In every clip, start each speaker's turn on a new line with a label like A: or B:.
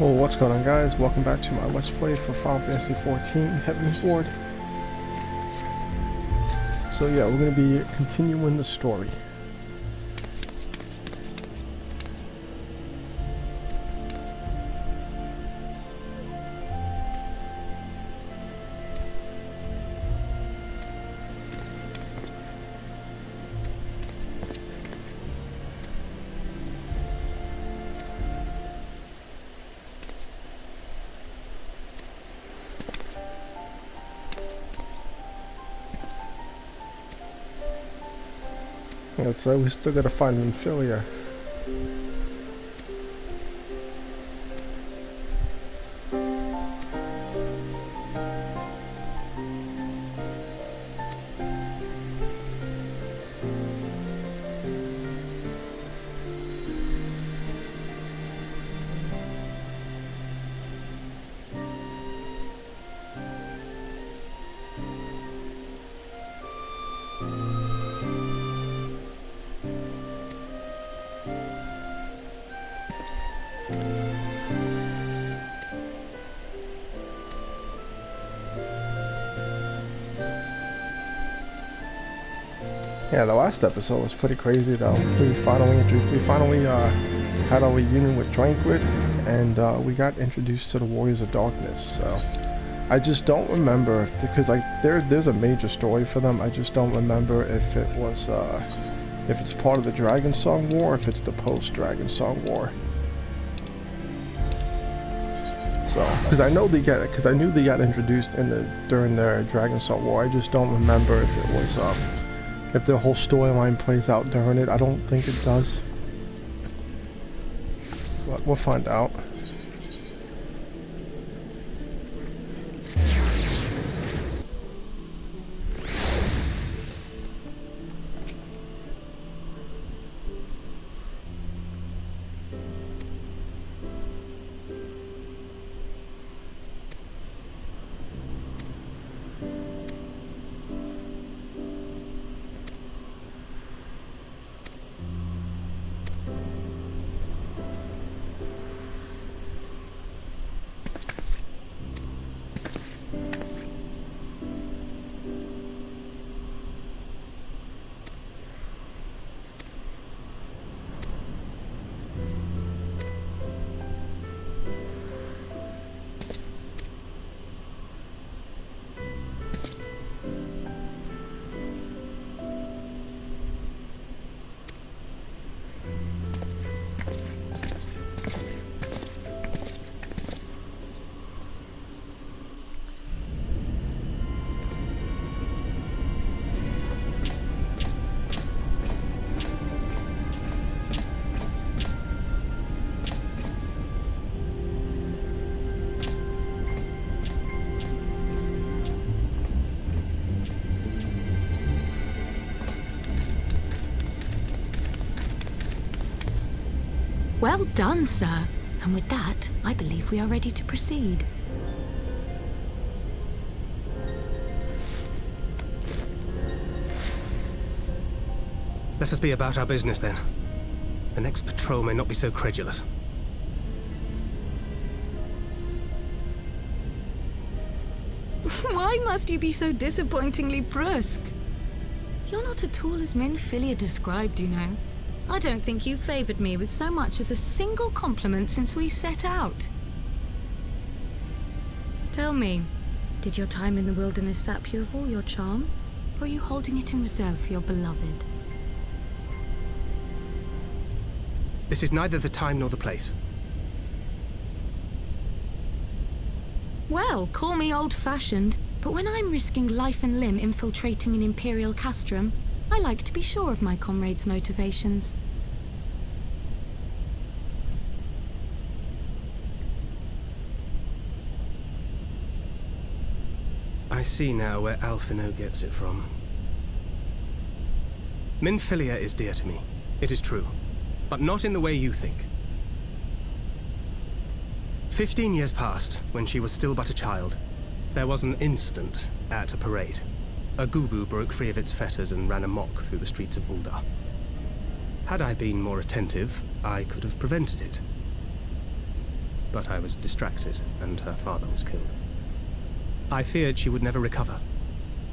A: Well, what's going on, guys? Welcome back to my Let's Play for Final Fantasy XIV, Heavensward. So yeah, we're going to be continuing the story. So we still gotta find Minfilia. Yeah, the last episode was pretty crazy though. We finally had a reunion with Drankwid, and we got introduced to the Warriors of Darkness. So I just don't remember because like there's a major story for them. I just don't remember if it was if it's part of the Dragonsong War, or if it's the post-Dragonsong War. So because I knew they got introduced during the Dragonsong War. I just don't remember if it was if the whole storyline plays out during it. I don't think it does. But we'll find out.
B: Well done, sir. And with that, I believe we are ready to proceed.
C: Let us be about our business, then. The next patrol may not be so credulous.
B: Why must you be so disappointingly brusque? You're not at all as Minfilia described, you know. I don't think you favored me with so much as a single compliment since we set out. Tell me, did your time in the wilderness sap you of all your charm? Or are you holding it in reserve for your beloved?
C: This is neither the time nor the place.
B: Well, call me old-fashioned, but when I'm risking life and limb infiltrating an Imperial castrum, I like to be sure of my comrades' motivations.
C: I see now where Alphinaud gets it from. Minfilia is dear to me. It is true. But not in the way you think. 15 years passed when she was still but a child. There was an incident at a parade. A gubu broke free of its fetters and ran amok through the streets of Ul'dah. Had I been more attentive, I could have prevented it. but I was distracted, and her father was killed. I feared she would never recover,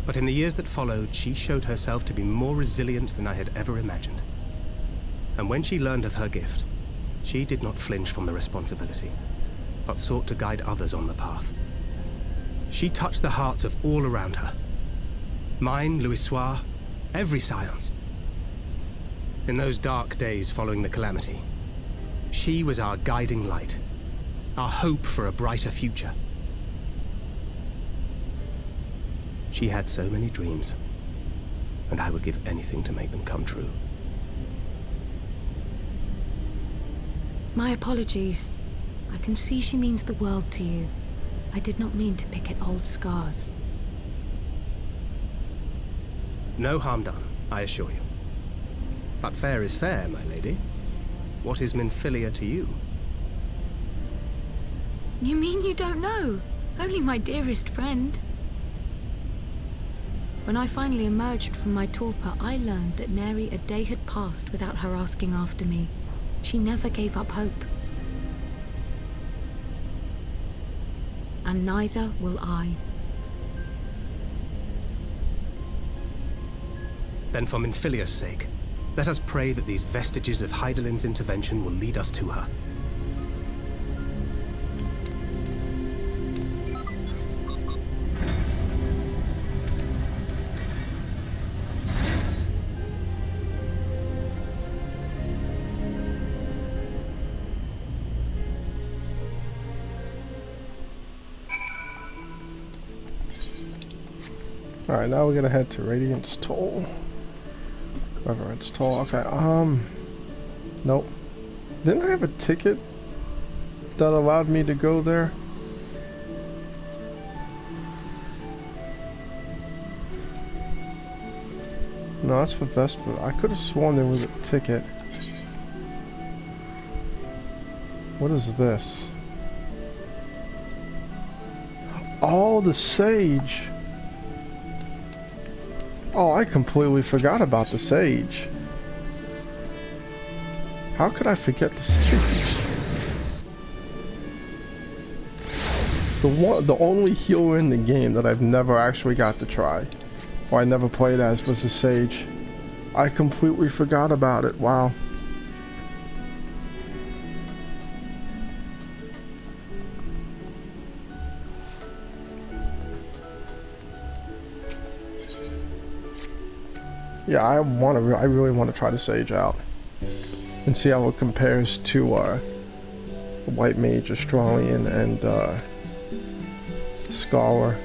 C: but in the years that followed, she showed herself to be more resilient than I had ever imagined. And when she learned of her gift, she did not flinch from the responsibility, but sought to guide others on the path. She touched the hearts of all around her. Mine, Louisoix, every Scions. In those dark days following the calamity, she was our guiding light, our hope for a brighter future. She had so many dreams, and I would give anything to make them come true.
B: My apologies. I can see she means the world to you. I did not mean to pick at old scars.
C: No harm done, I assure you. But fair is fair, my lady. What is Minfilia to you?
B: You mean you don't know? Only my dearest friend. When I finally emerged from my torpor, I learned that nary a day had passed without her asking after me. She never gave up hope. And neither will I.
C: Then for Minfilia's sake, let us pray that these vestiges of Hydaelyn's intervention will lead us to her.
A: Alright, now we're gonna head to Radiant's Toll. Reverence Toll, okay, nope. Didn't I have a ticket that allowed me to go there? No, that's for Vesper. I could have sworn there was a ticket. What is this? Oh, the Sage! Oh, I completely forgot about the Sage. How could I forget the Sage? The only healer in the game that I've never actually got to try, or I never played as, was the Sage. I completely forgot about it. Wow. Yeah, I really want to try the Sage out and see how it compares to White Mage, Australian, and Scholar.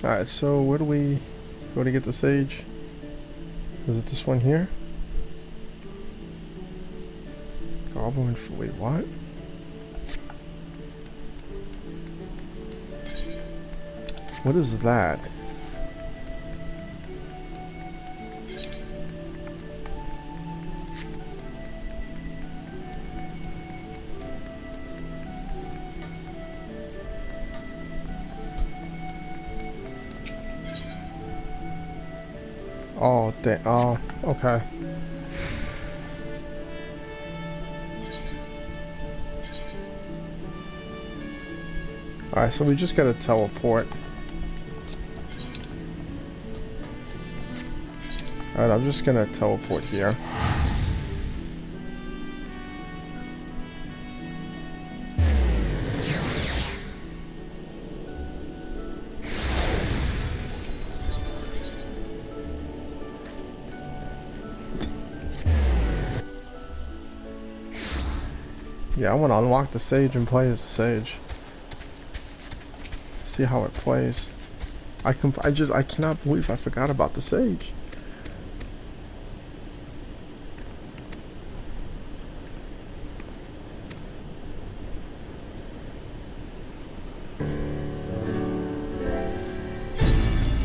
A: Alright, so where do we go to get the Sage? Is it this one here? Goblin, wait, what? What is that? Oh, oh, okay. Alright, so we just gotta teleport. Alright, I'm just gonna teleport here. Yeah, I want to unlock the Sage and play as the Sage. see how it plays. I cannot believe I forgot about the sage.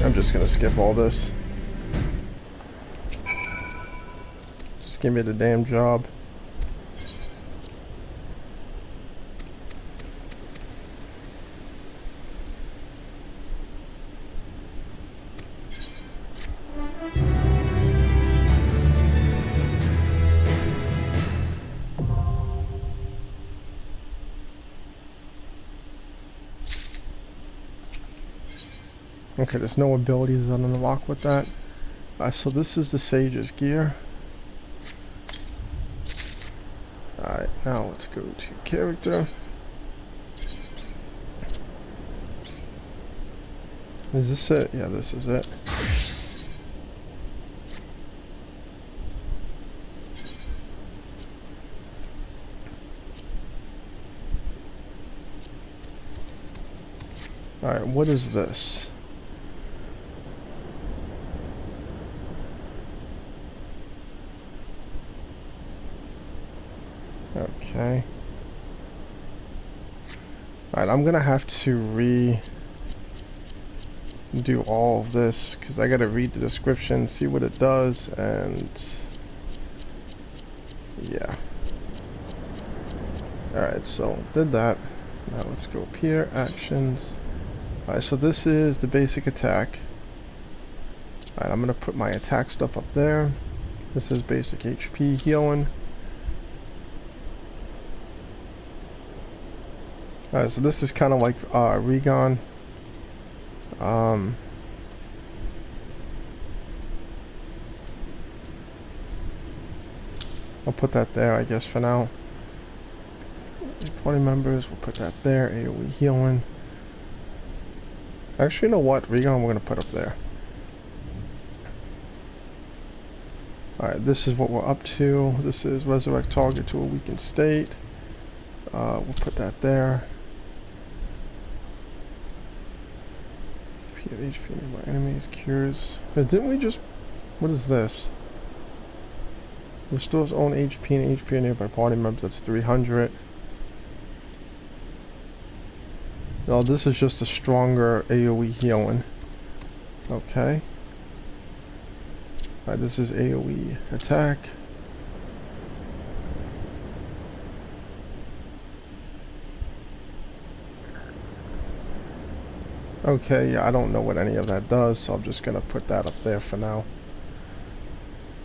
A: I'm just gonna skip all this. Just give me the damn job. Okay, there's no abilities that unlock with that. So this is the Sage's gear. Alright, now let's go to character. Is this it? Yeah, this is it. Alright, what is this? Okay. Alright, I'm gonna have to do all of this because I gotta read the description, see what it does, and yeah. Alright, so did that. Now let's go up here, actions. Alright, so this is the basic attack. Alright, I'm gonna put my attack stuff up there. This is basic HP healing. Alright, so this is kind of like Regon. I'll put that there, I guess, for now. Party members, we'll put that there. AoE healing. Actually, you know what? Regon we're going to put up there. Alright, this is what we're up to. This is resurrect target to a weakened state. We'll put that there. HP nearby enemies, cures. Didn't we just... What is this? Restores own HP and HP nearby party members. That's 300. No, this is just a stronger AoE healing. Okay. Alright, this is AoE attack. Okay, yeah, I don't know what any of that does, so I'm just gonna put that up there for now.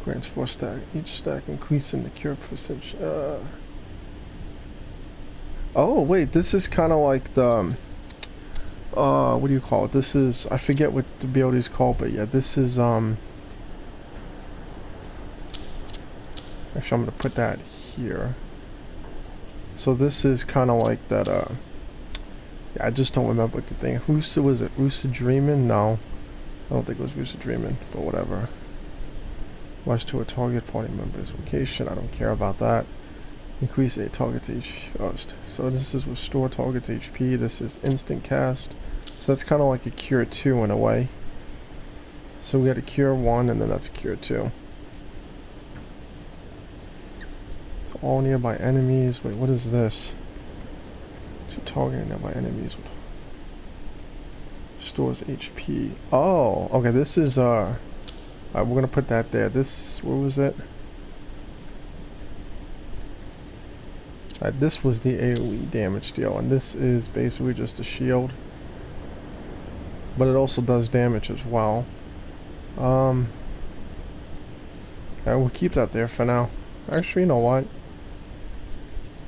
A: Grants 4 stack. Each stack increasing the cure percentage. Oh, wait, this is kind of like the... what do you call it? This is... I forget what the ability is called, but yeah, this is... Actually, I'm gonna put that here. So this is kind of like that, yeah, I just don't remember what the thing... was it? Lucid Dreaming? No. I don't think it was Lucid Dreaming, but whatever. Rush to a target party member's location. I don't care about that. Increase a target's HP. So this is restore target's HP. This is instant cast. So that's kind of like a cure 2 in a way. So we got a cure 1 and then that's a cure 2. So all nearby enemies. Wait, what is this? To target nearby enemies. Restores HP. Oh, okay. This is we're gonna put that there. This, where was it? This was the AoE damage deal, and this is basically just a shield, but it also does damage as well. We'll keep that there for now. Actually, you know what?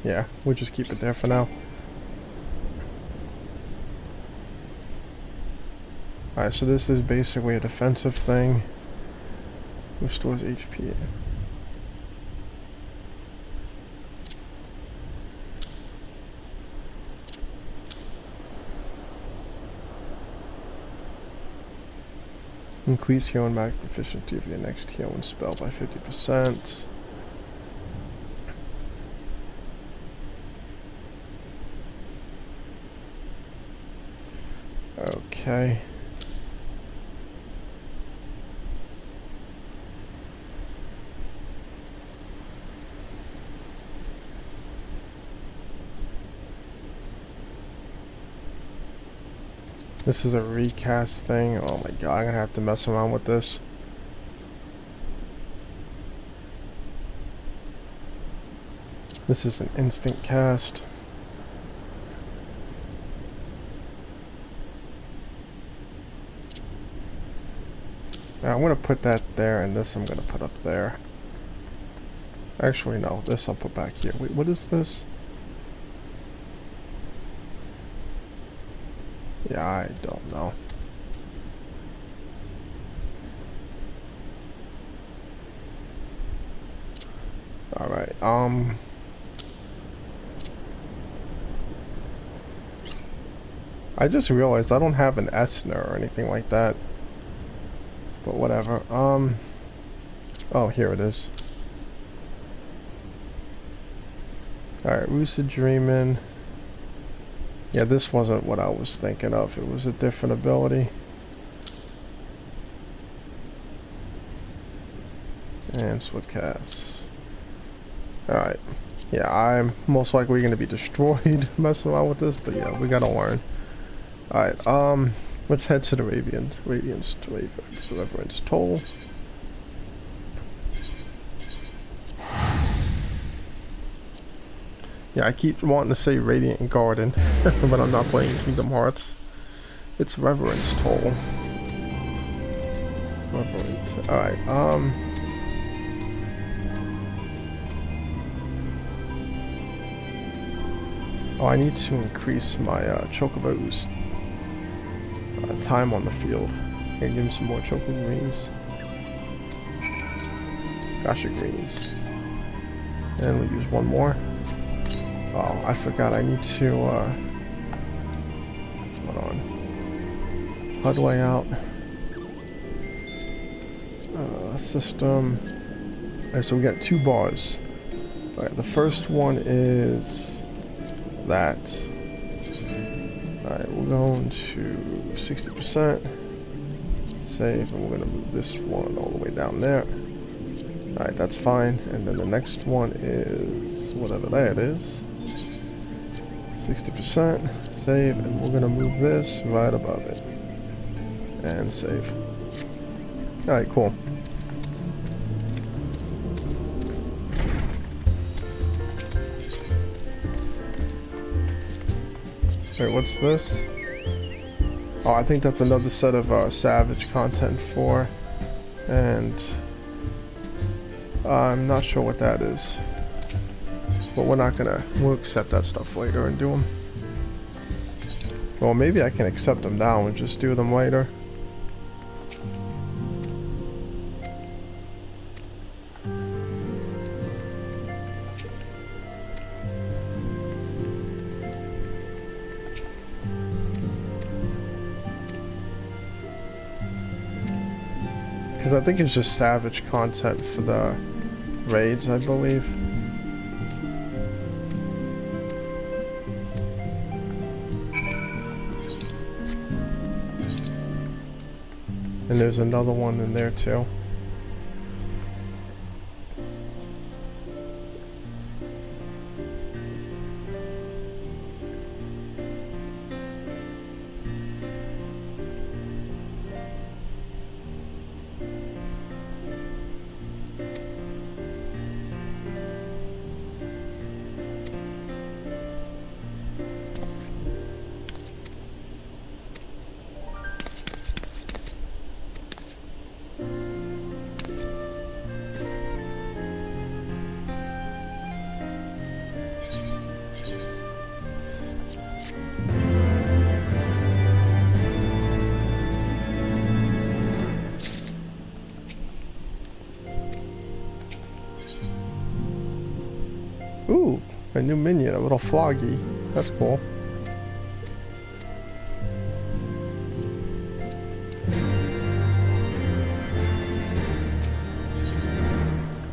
A: Yeah, we'll just keep it there for now. Alright, so this is basically a defensive thing. Restores HP. Increase healing magic efficiency of your next healing spell by 50%. Okay. This is a recast thing. Oh my god, I'm gonna have to mess around with this. This is an instant cast. Now, I'm gonna put that there, and this I'm gonna put up there. Actually, no, this I'll put back here. Wait, what is this? Yeah, I don't know. Alright, I just realized I don't have an Esner or anything like that. But whatever. Oh, here it is. Alright, Lucid Dreamin'. Yeah, this wasn't what I was thinking of. It was a different ability. And Swiftcast. Alright. Yeah, I'm most likely going to be destroyed messing around with this, but yeah, we gotta learn. Alright, let's head to the Radiance Deliverance Toll. Yeah, I keep wanting to say Radiant Garden, but I'm not playing Kingdom Hearts. It's Reverence Toll. Reverent. Alright, oh, I need to increase my Chocobo's time on the field. And give him some more Choco Greens. Gotcha Greens. And we'll use one more. Oh, I forgot I need to, hold on. HUD layout. System. Alright, so we got 2 bars. Alright, the first one is that. Alright, we're going to 60%. Save, and we're going to move this one all the way down there. Alright, that's fine. And then the next one is whatever that is. 60%, save, and we're gonna move this right above it. And save. Alright, cool. Wait, what's this? Oh, I think that's another set of Savage content 4. And I'm not sure what that is. But we'll accept that stuff later and do them. Well, maybe I can accept them now and just do them later. Because I think it's just Savage content for the raids, I believe. And there's another one in there too. Ooh, a new minion, a little Floggy. That's cool.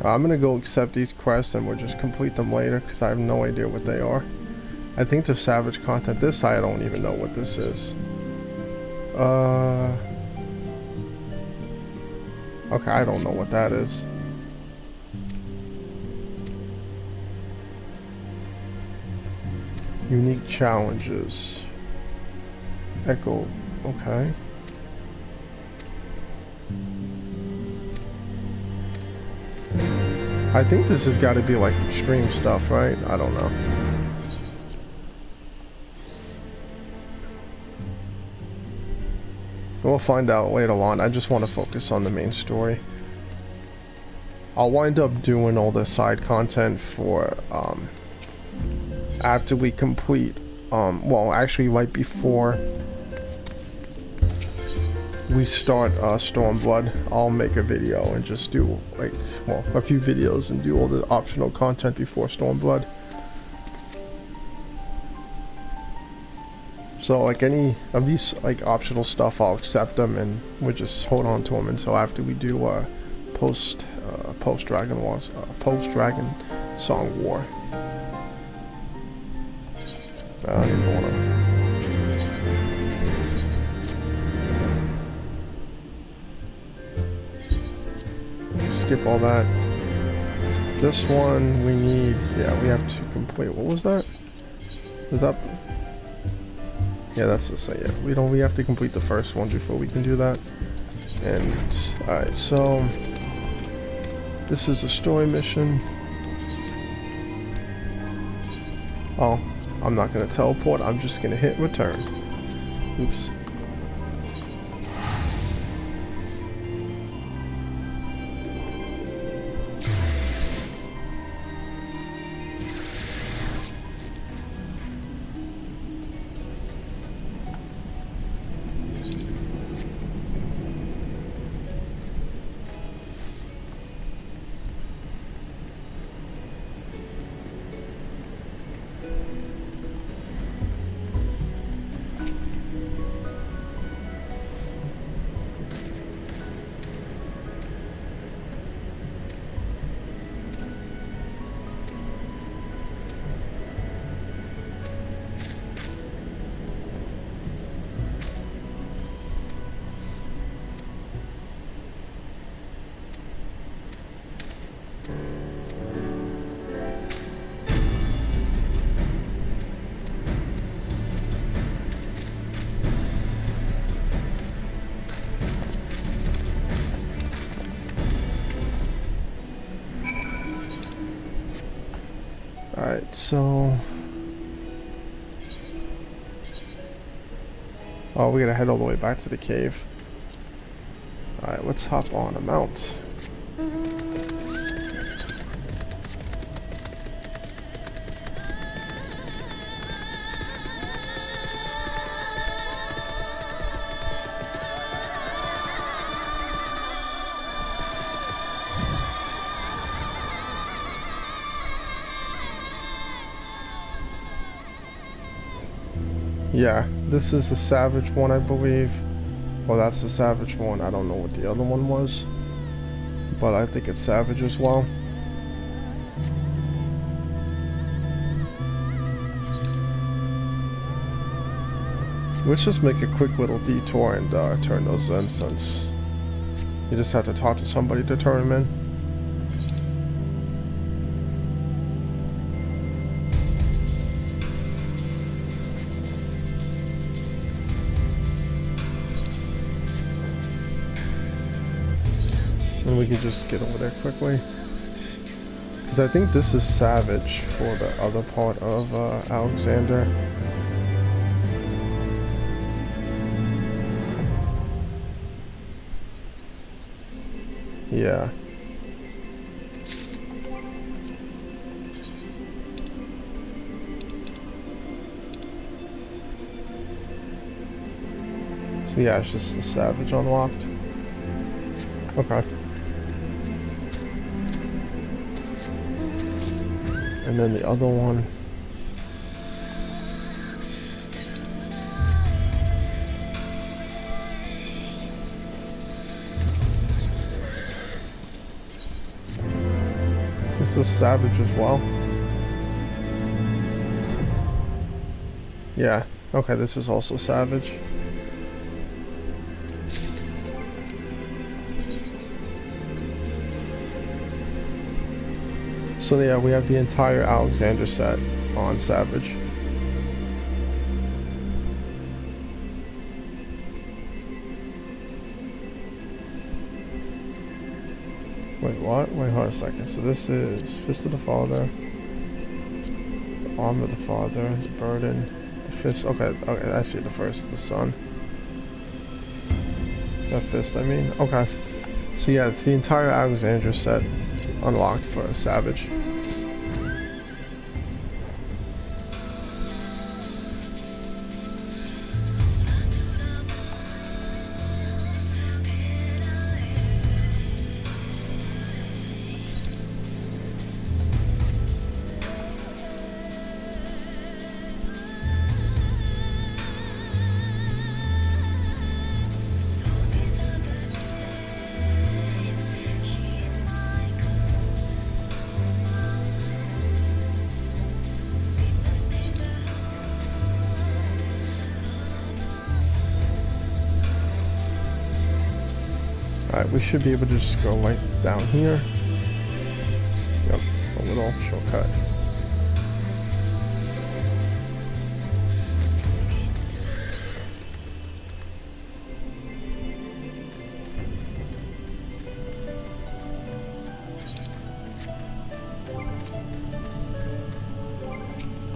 A: I'm gonna go accept these quests and we'll just complete them later because I have no idea what they are. I think they're Savage content. This I don't even know what this is. Okay, I don't know what that is. Unique challenges. Echo. Okay. I think this has got to be like extreme stuff, right? I don't know. We'll find out later on. I just want to focus on the main story. I'll wind up doing all the side content for after we complete well, actually right before we start Stormblood. I'll make a video and just do like, well, a few videos and do all the optional content before Stormblood. So like any of these like optional stuff, I'll accept them and we'll just hold on to them until after we do post Dragonsong War. I don't even want to skip all that. This one we need, yeah, we have to complete. What was that? Was that? Yeah, that's the same. Yeah, we have to complete the first one before we can do that. And alright, so this is a story mission. Oh, I'm not gonna teleport, I'm just gonna hit return. Oops. Alright, so... oh, we gotta head all the way back to the cave. Alright, let's hop on a mount. Yeah, this is the Savage one, I believe. Well, that's the Savage one. I don't know what the other one was, but I think it's Savage as well. Let's just make a quick little detour and turn those in, since you just have to talk to somebody to turn them in. And we can just get over there quickly. Because I think this is Savage for the other part of Alexander. Yeah. So yeah, it's just the Savage unlocked. Okay. And then the other one. This is Savage as well. Yeah, okay, this is also Savage. So yeah, we have the entire Alexander set on Savage. Wait, what? Wait, hold on a second. So this is Fist of the Father, the Arm of the Father, the Burden, the Fist. Okay, okay, I see the first, the Son. That Fist, I mean. Okay. So yeah, it's the entire Alexandria set unlocked for Savage. Alright, we should be able to just go right down here. Yep, a little shortcut.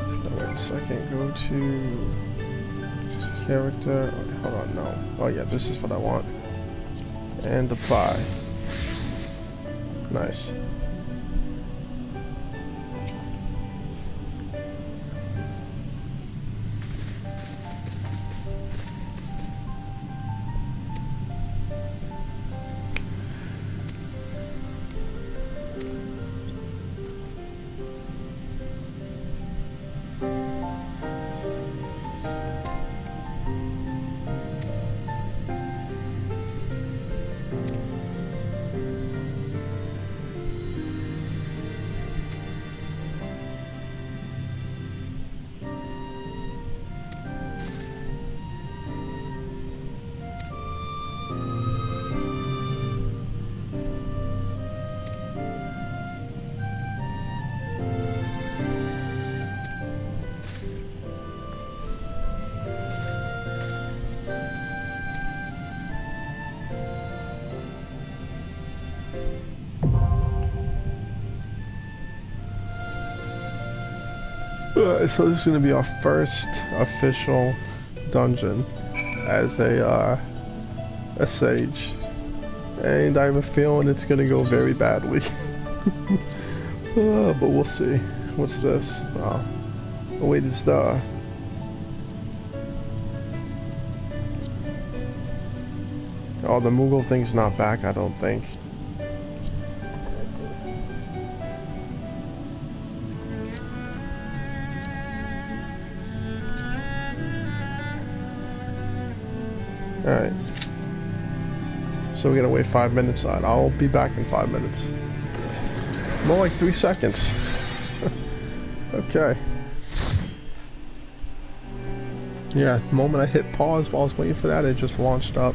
A: Now, wait a second, go to character. Okay, hold on, no. Oh yeah, this is what I want. And apply. Nice. So this is going to be our first official dungeon as a sage, and I have a feeling it's going to go very badly. But we'll see. What's this? Oh wait, it's the... Oh, the Moogle thing's not back, I don't think. Alright. So we gotta wait 5 minutes on. I'll be back in 5 minutes. More like 3 seconds. Okay. Yeah, the moment I hit pause while I was waiting for that, it just launched up.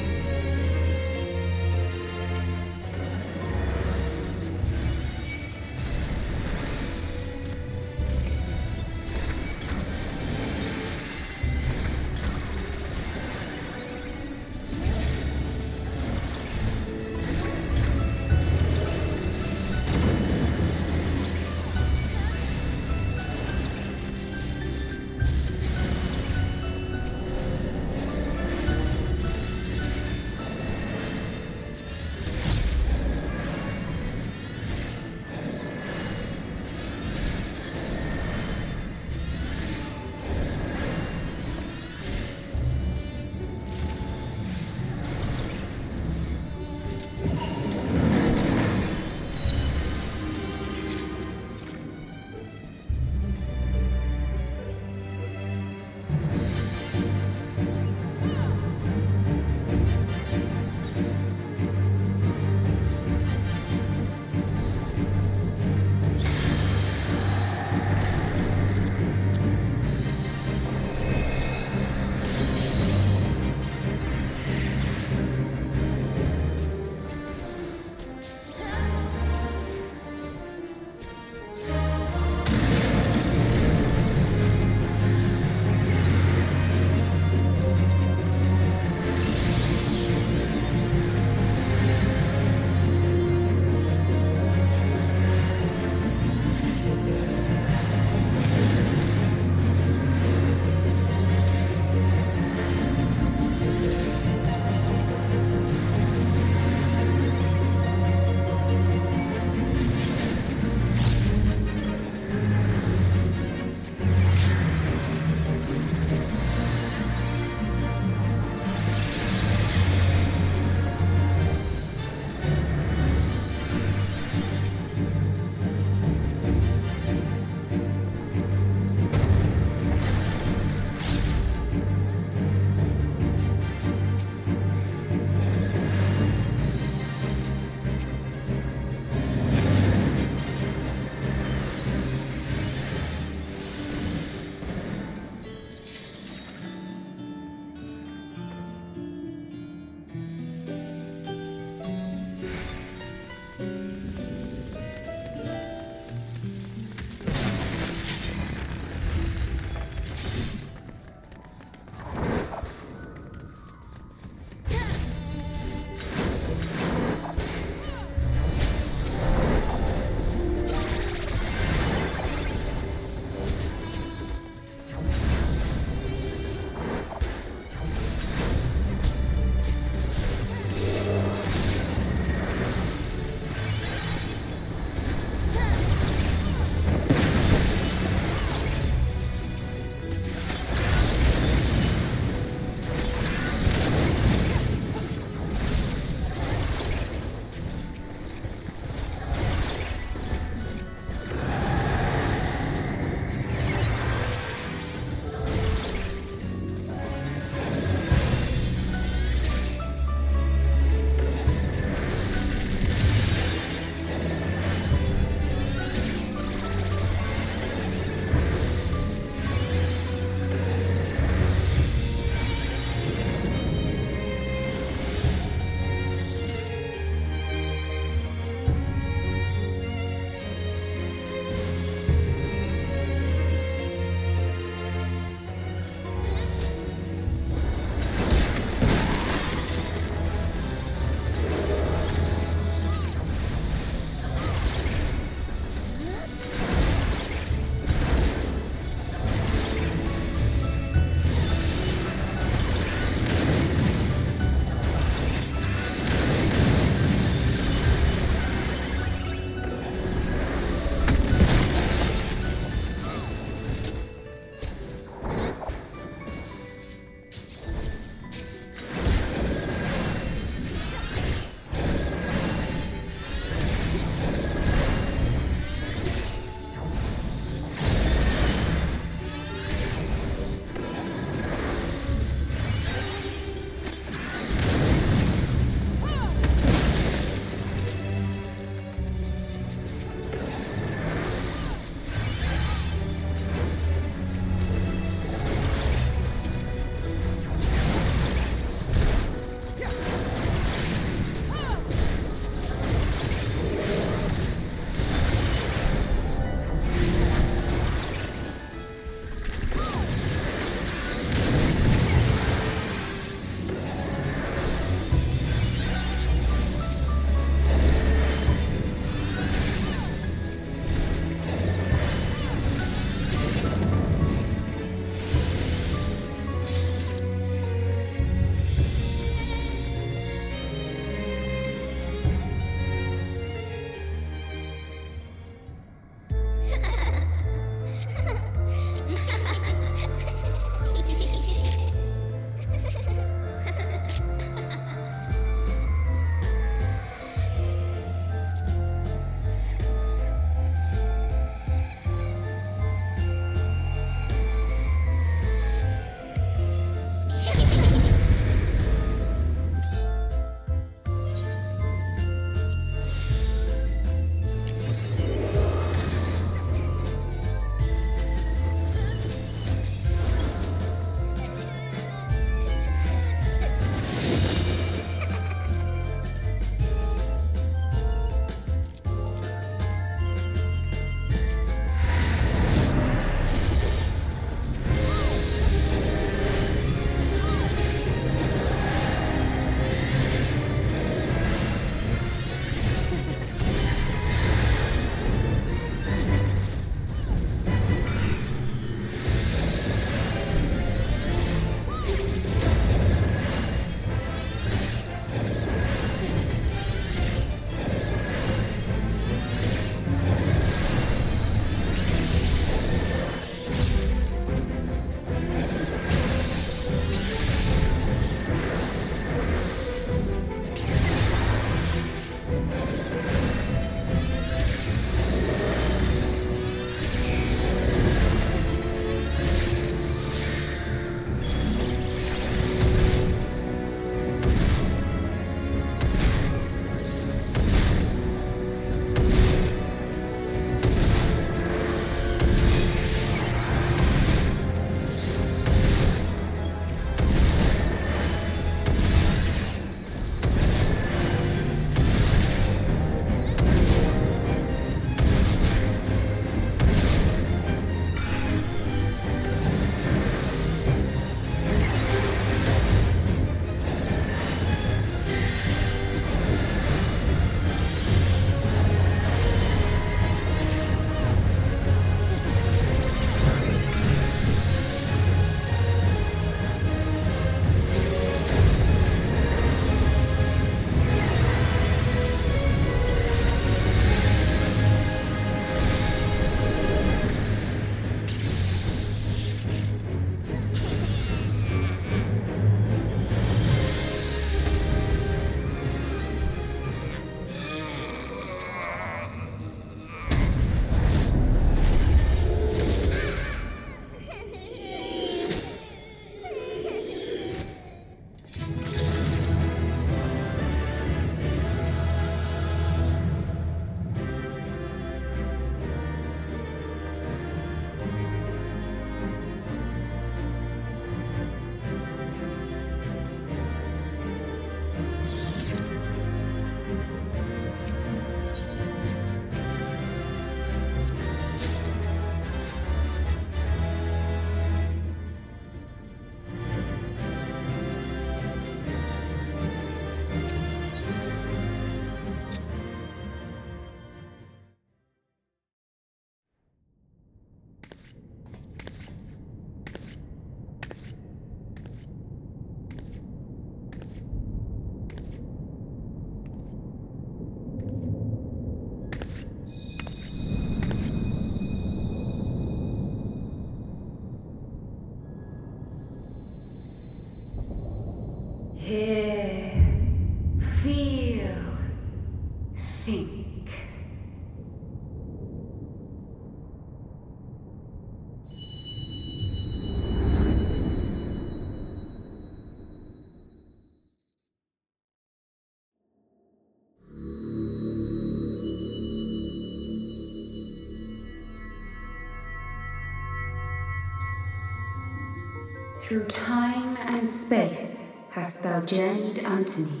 D: Through time and space hast thou journeyed unto me,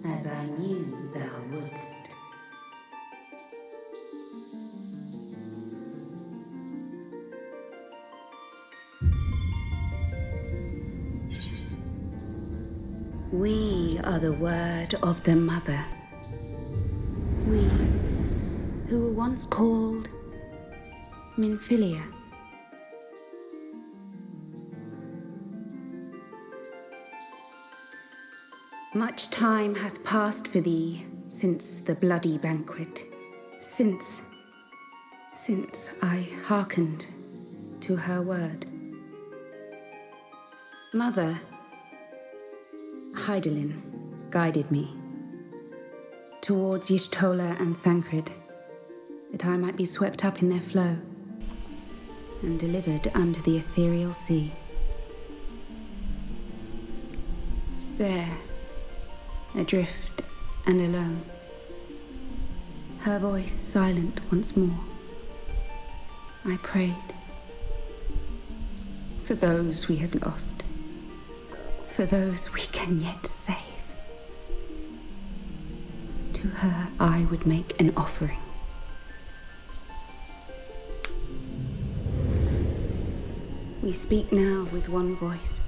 D: as I knew thou wouldst. We are the word of the Mother. We, who were once called Minfilia. Much time hath passed for thee since the bloody banquet, since I hearkened to her word. Mother, Hydaelyn, guided me towards Y'shtola and Thancred, that I might be swept up in their flow and delivered unto the ethereal sea. There, adrift and alone, her voice silent once more, I prayed for those we had lost, for those we can yet save. To her I would make an offering. We speak now with one voice,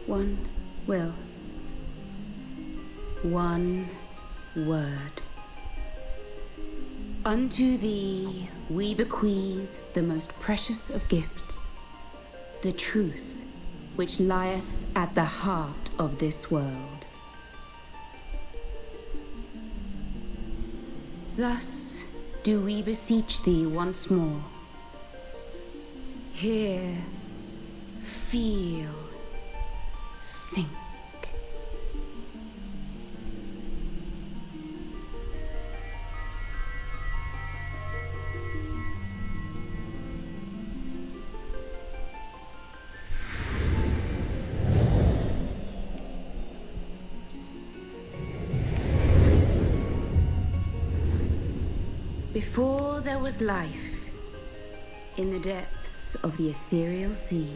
D: one will, one word. Unto thee we bequeath the most precious of gifts, the truth which lieth at the heart of this world. Thus do we beseech thee once more. Hear, feel, think. Before there was life, in the depths of the ethereal sea,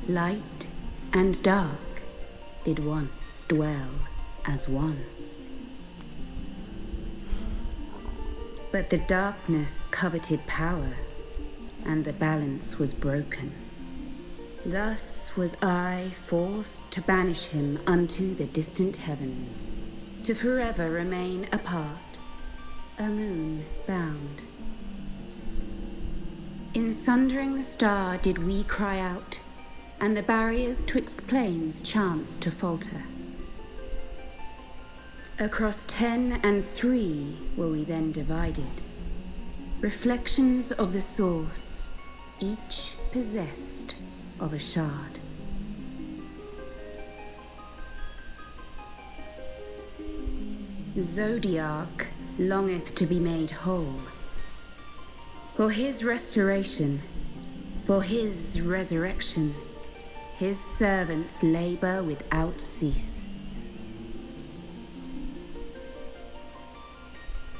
D: light and dark did once dwell as one. But the darkness coveted power, and the balance was broken. Thus was I forced to banish him unto the distant heavens, to forever remain apart, a moon bound. In sundering the star did we cry out, and the barriers twixt planes chanced to falter. Across 10 and 3 were we then divided, reflections of the source, each possessed of a shard. Zodiac longeth to be made whole. For his restoration, for his resurrection, his servants labor without cease.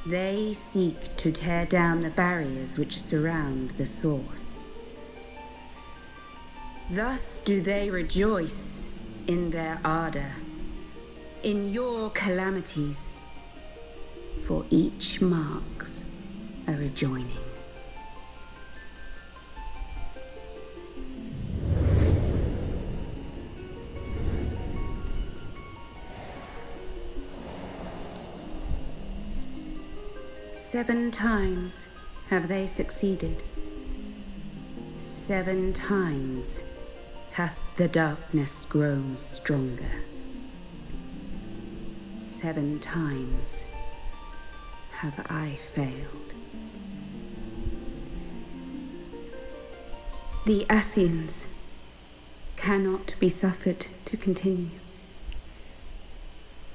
D: They seek to tear down the barriers which surround the source. Thus do they rejoice in their ardor, in your calamities, for each marks a rejoining. Seven times have they succeeded. 7 times hath the darkness grown stronger. 7 times have I failed. The Ascions cannot be suffered to continue.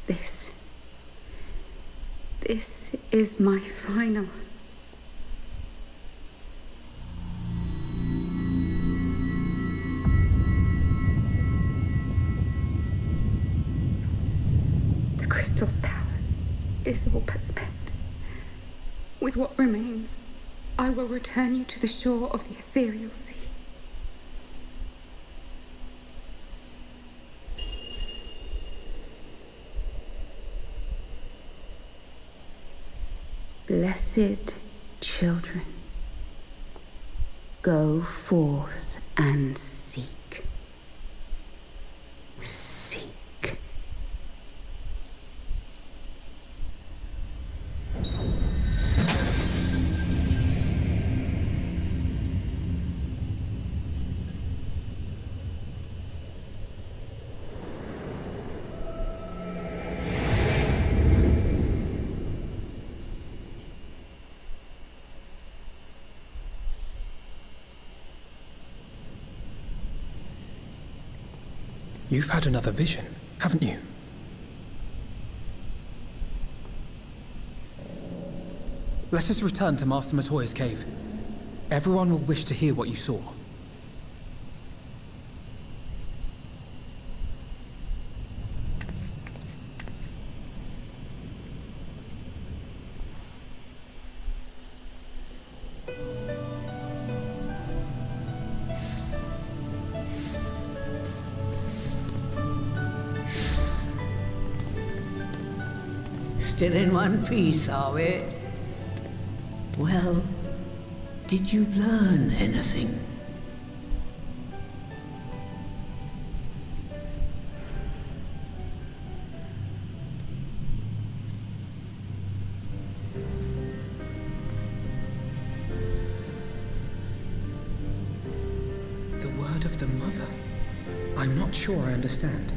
D: This is my final. The crystal's power is all but spent. With what remains, I will return you to the shore of the ethereal sea. Blessed children, go forth and seek. Seek.
E: You've had another vision, haven't you? Let us return to Master Matoya's cave. Everyone will wish to hear what you saw.
F: Still in one piece, are we? Well, did you learn anything?
E: The word of the mother? I'm not sure I understand.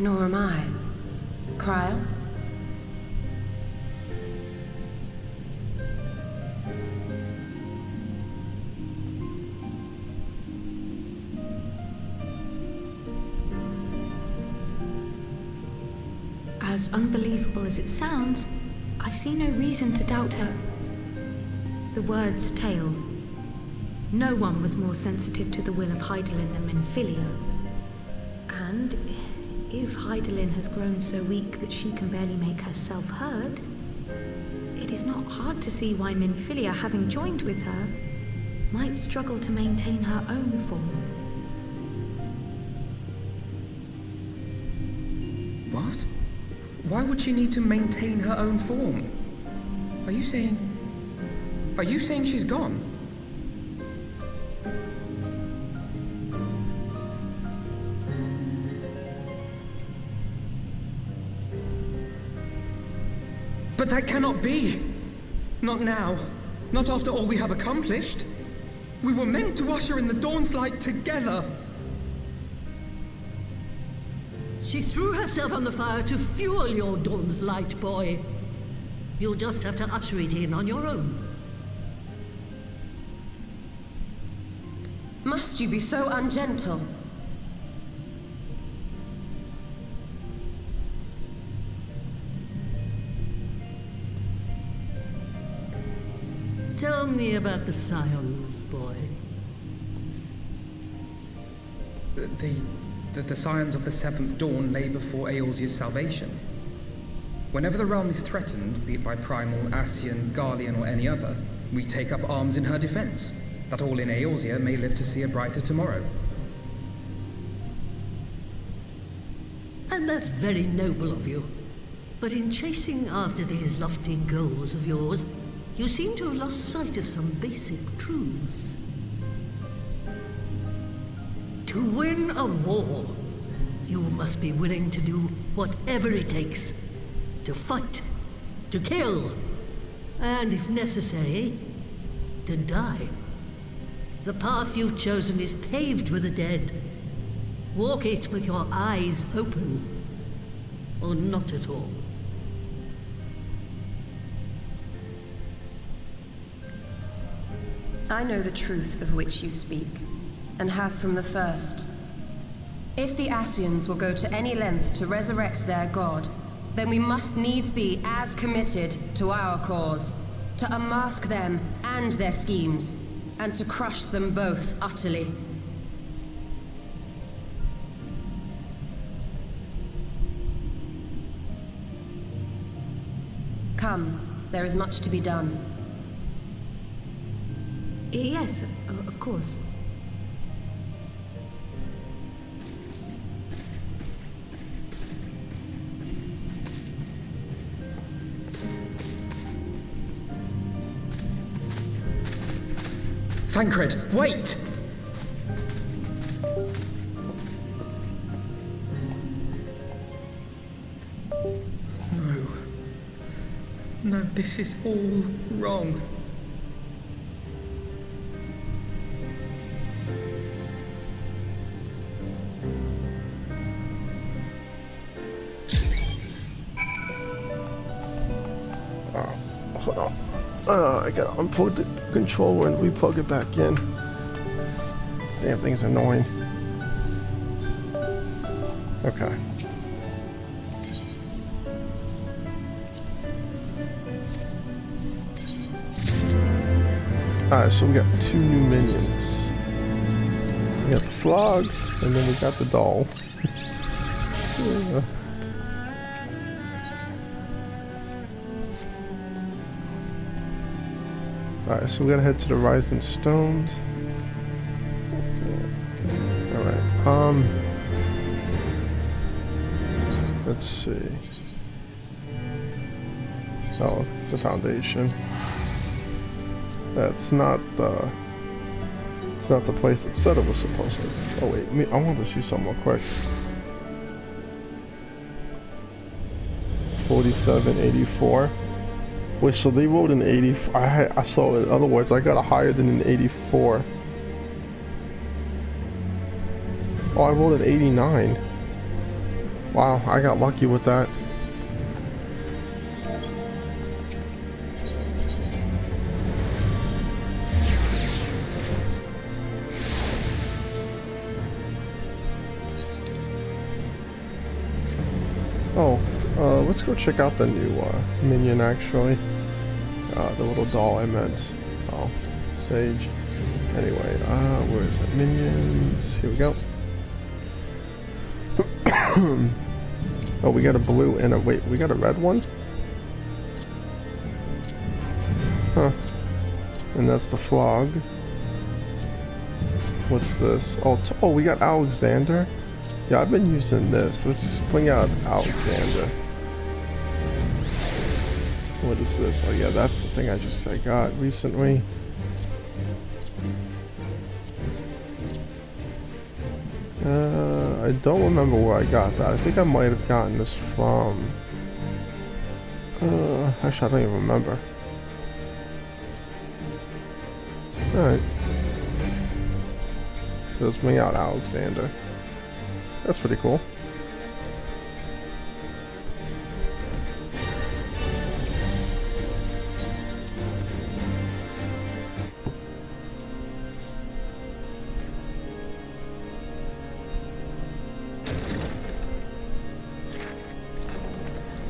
G: Nor am I. Cryle?
B: As unbelievable as it sounds, I see no reason to doubt her. The word's tale. No one was more sensitive to the will of Hydaelyn than Minfilia. And if Hydaelyn has grown so weak that she can barely make herself heard, it is not hard to see why Minfilia, having joined with her, might struggle to maintain her own form.
E: What? Why would she need to maintain her own form? Are you saying she's gone? But that cannot be! Not now. Not after all we have accomplished. We were meant to usher in the dawn's light together.
F: She threw herself on the fire to fuel your dawn's light, boy. You'll just have to usher it in on your own.
G: Must you be so ungentle?
F: Tell me about the Scions, boy.
E: The Scions of the Seventh Dawn lay before Eorzea's salvation. Whenever the realm is threatened, be it by Primal, Ascian, Garlean, or any other, we take up arms in her defense, that all in Eorzea may live to see a brighter tomorrow.
F: And that's very noble of you. But in chasing after these lofty goals of yours, you seem to have lost sight of some basic truths. To win a war, you must be willing to do whatever it takes. To fight, to kill, and if necessary, to die. The path you've chosen is paved with the dead. Walk it with your eyes open, or not at all.
G: I know the truth of which you speak, and have from the first. If the Scions will go to any length to resurrect their god, then we must needs be as committed to our cause, to unmask them and their schemes, and to crush them both utterly. Come, there is much to be done.
B: Yes, of course.
E: Tancred, wait! No, this is all wrong.
A: Hold on. I gotta unplug the controller and replug it back in. Damn thing's annoying. Okay. Alright, so we got 2 new minions. We got the frog, and then we got the doll. Yeah. Alright, so we gotta head to the Rising Stones. Alright, let's see. Oh, it's the Foundation. That's not the... It's not the place it said it was supposed to. Oh wait, I want to see something real quick. 4784. Wait, so they wrote an 84. I saw it. In other words, I got a higher than an 84. Oh, I wrote an 89. Wow, I got lucky with that. Oh, let's go check out the new minion, actually. The little doll I meant. Oh, Sage. Anyway, where is it? Minions. Here we go. Oh, we got a blue and a... Wait, we got a red one? Huh. And that's the Flog. What's this? Oh, we got Alexander. Yeah, I've been using this. Let's bring out Alexander. What is this? Oh yeah, that's the thing I got recently. I don't remember where I got that. I think I might have gotten this from... actually, I don't even remember. Alright. So let's bring out Alexander. That's pretty cool.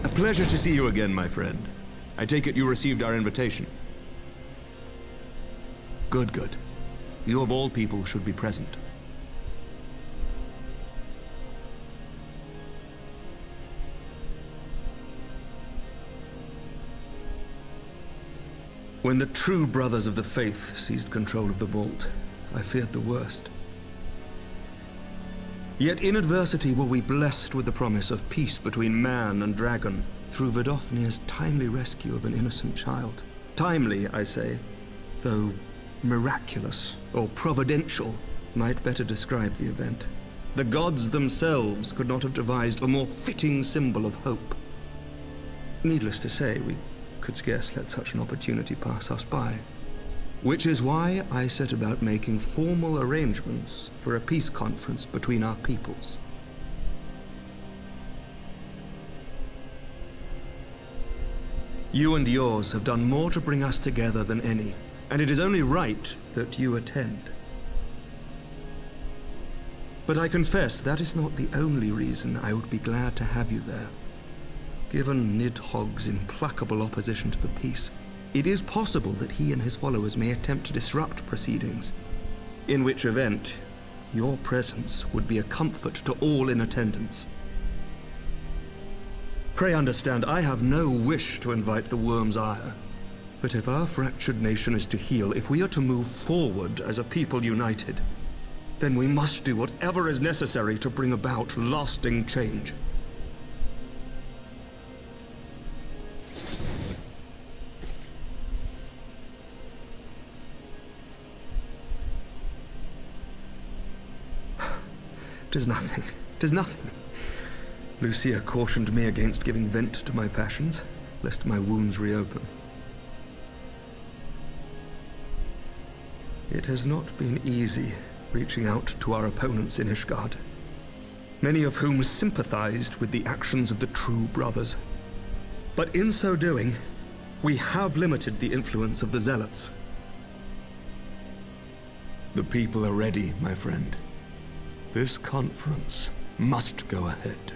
H: A pleasure to see you again, my friend. I take it you received our invitation. Good, good. You of all people should be present. When the true brothers of the faith seized control of the vault, I feared the worst. Yet in adversity were we blessed with the promise of peace between man and dragon through Vidofnir's timely rescue of an innocent child. Timely, I say, though miraculous or providential might better describe the event. The gods themselves could not have devised a more fitting symbol of hope. Needless to say, we could scarce let such an opportunity pass us by. Which is why I set about making formal arrangements for a peace conference between our peoples. You and yours have done more to bring us together than any, and it is only right that you attend. But I confess that is not the only reason I would be glad to have you there. Given Nidhogg's implacable opposition to the peace, it is possible that he and his followers may attempt to disrupt proceedings, in which event your presence would be a comfort to all in attendance. Pray understand, I have no wish to invite the worm's ire, but if our fractured nation is to heal, if we are to move forward as a people united, then we must do whatever is necessary to bring about lasting change. 'Tis nothing. 'Tis nothing. Lucia cautioned me against giving vent to my passions, lest my wounds reopen. It has not been easy reaching out to our opponents in Ishgard, many of whom sympathized with the actions of the true brothers. But in so doing, we have limited the influence of the zealots. The people are ready, my friend. This conference must go ahead.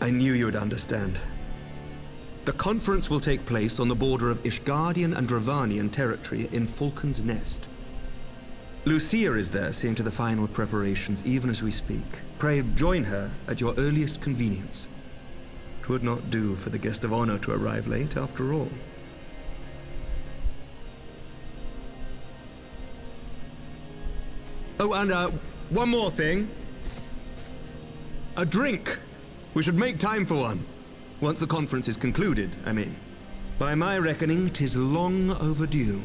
H: I knew you would understand. The conference will take place on the border of Ishgardian and Dravanian territory in Falcon's Nest. Lucia is there seeing to the final preparations even as we speak. Pray join her at your earliest convenience. 'Twould not do for the guest of honor to arrive late after all. Oh, and one more thing. A drink! We should make time for one. Once the conference is concluded, I mean. By my reckoning, 'tis long overdue.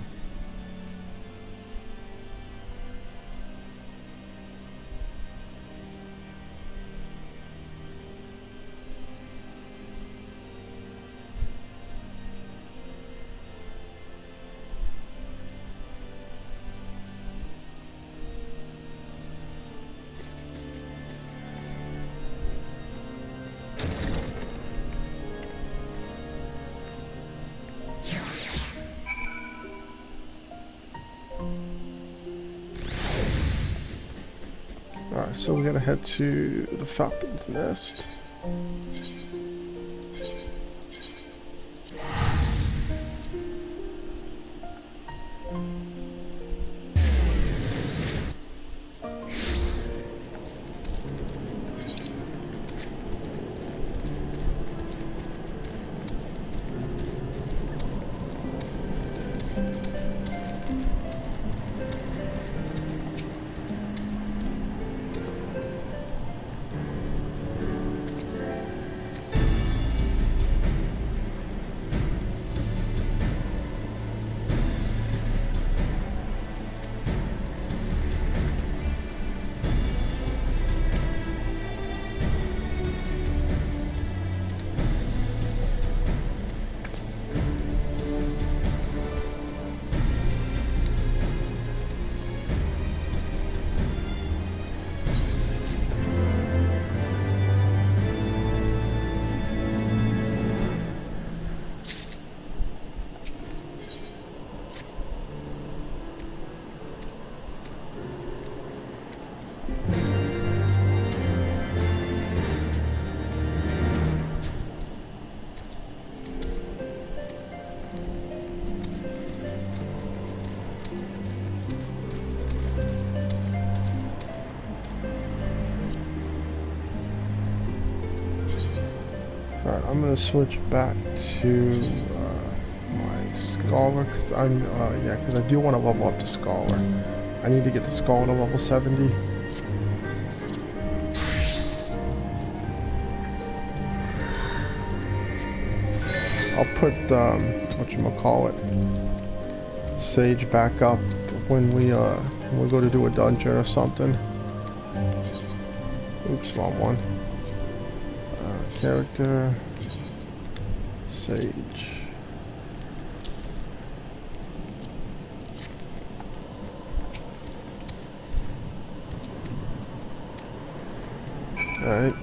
A: Alright, so we gotta head to the Falcon's Nest. Alright, I'm gonna switch back to my Scholar, because because I do want to level up the Scholar. I need to get the Scholar to level 70. I'll put, Sage back up when we go to do a dungeon or something. Oops, wrong one. Character, Sage. Alright.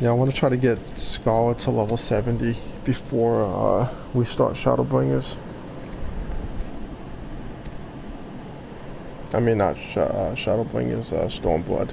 A: Yeah, I want to try to get Scarlet to level 70 before we start Shadowbringers. I mean, not Shadowbringers, Stormblood.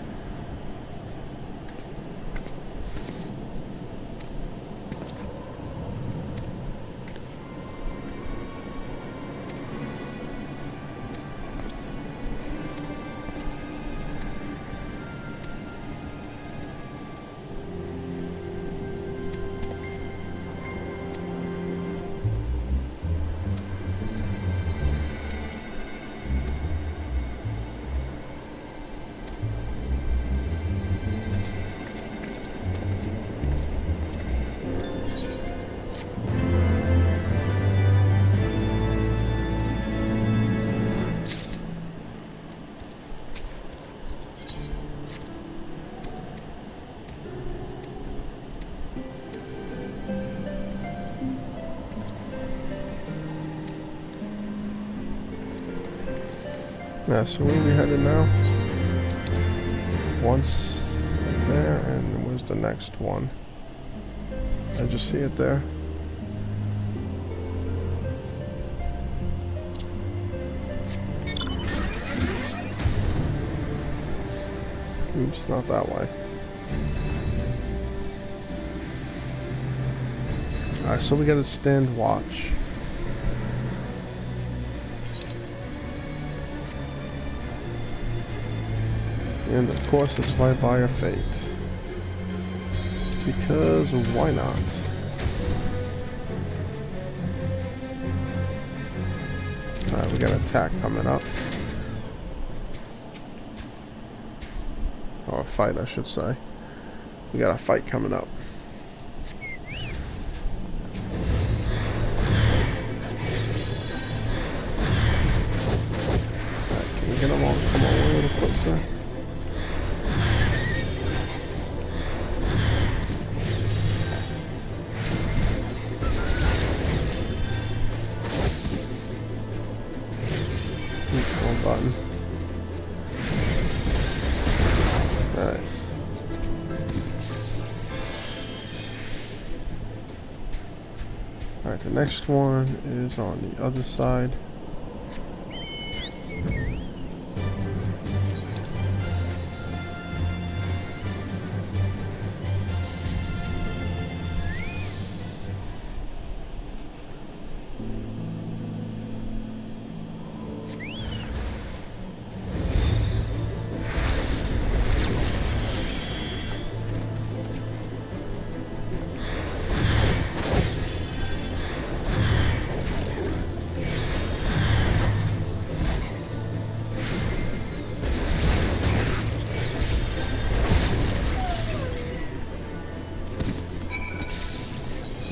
A: Yeah, so where are we headed now? Once there, and where's the next one? I just see it there. Oops, not that way. Alright, so we gotta stand watch. And of course it's right by our fate. Because why not? Alright, we got an attack coming up. Or a fight, I should say. We got a fight coming up. Alright, can we get them all? Come on, a little closer. Button. Alright. Alright, the next one is on the other side.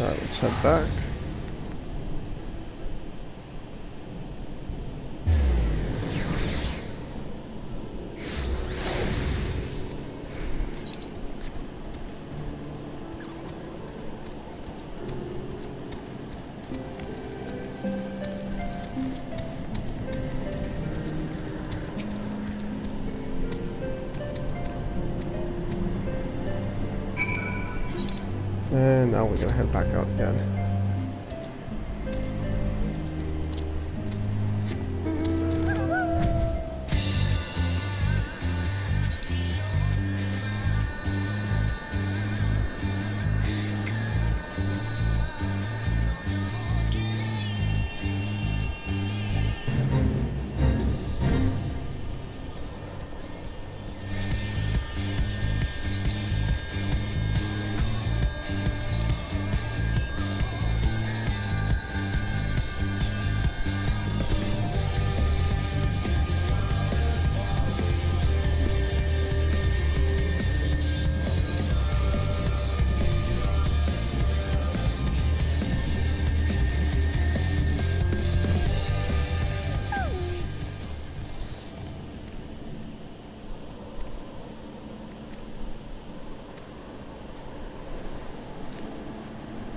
A: Alright, let's head back. And now we're gonna head back out again.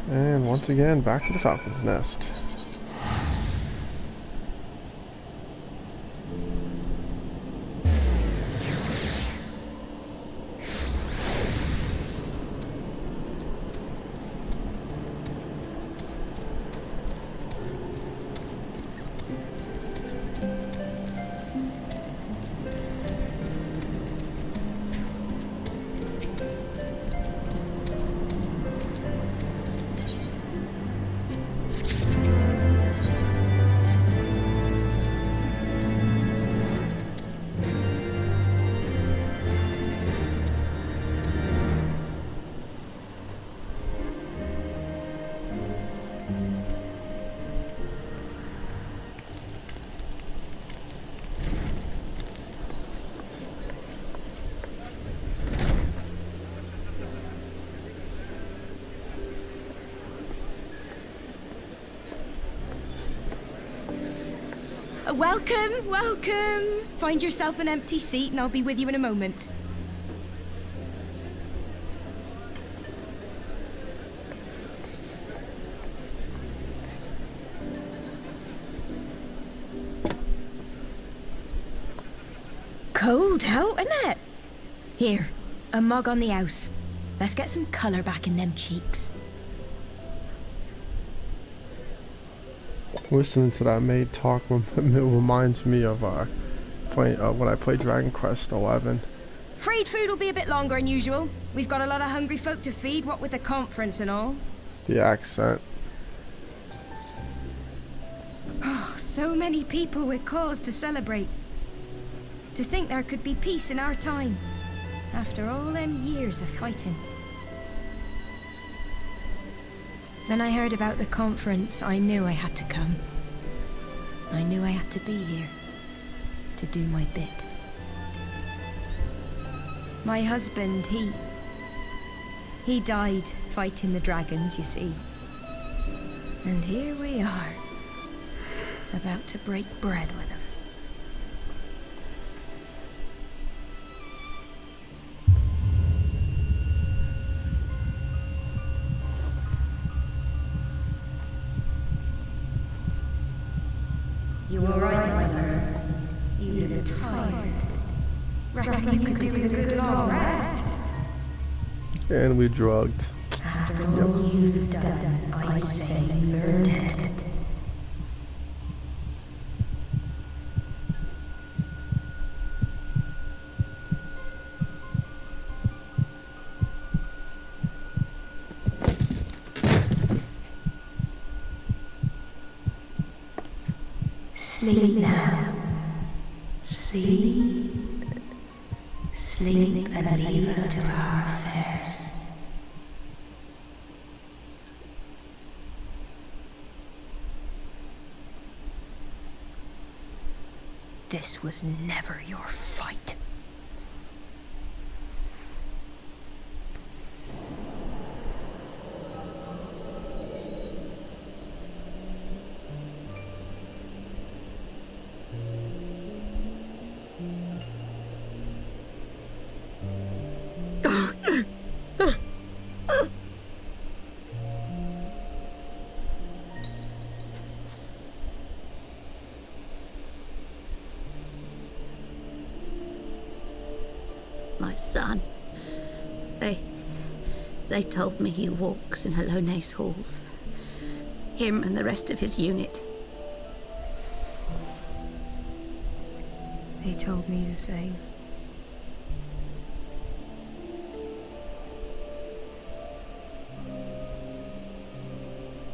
A: And once again, back to the Falcon's Nest.
I: Welcome, welcome. Find yourself an empty seat and I'll be with you in a moment. cold out, isn't it? Here, a mug on the house. Let's get some colour back in them cheeks.
A: Listening to that maid talk reminds me of when I played Dragon Quest XI.
I: Freed food will be a bit longer than usual. We've got a lot of hungry folk to feed, what with the conference and all.
A: The accent.
I: Oh, so many people with cause to celebrate. To think there could be peace in our time, after all them years of fighting. When I heard about the conference, I knew I had to come. I knew I had to be here, to do my bit. My husband, he died fighting the dragons, you see. And here we are, about to break bread with him.
D: You all right, mother? You look tired. Reckon you could do with a good long rest?
A: And we drugged.
D: After all you've done, I say you're dead. Sleep now. Sleep. Sleep and leave us to our affairs.
I: This was never your fight.
D: My son. They told me he walks in Hallone's halls. Him and the rest of his unit.
I: They told me the same.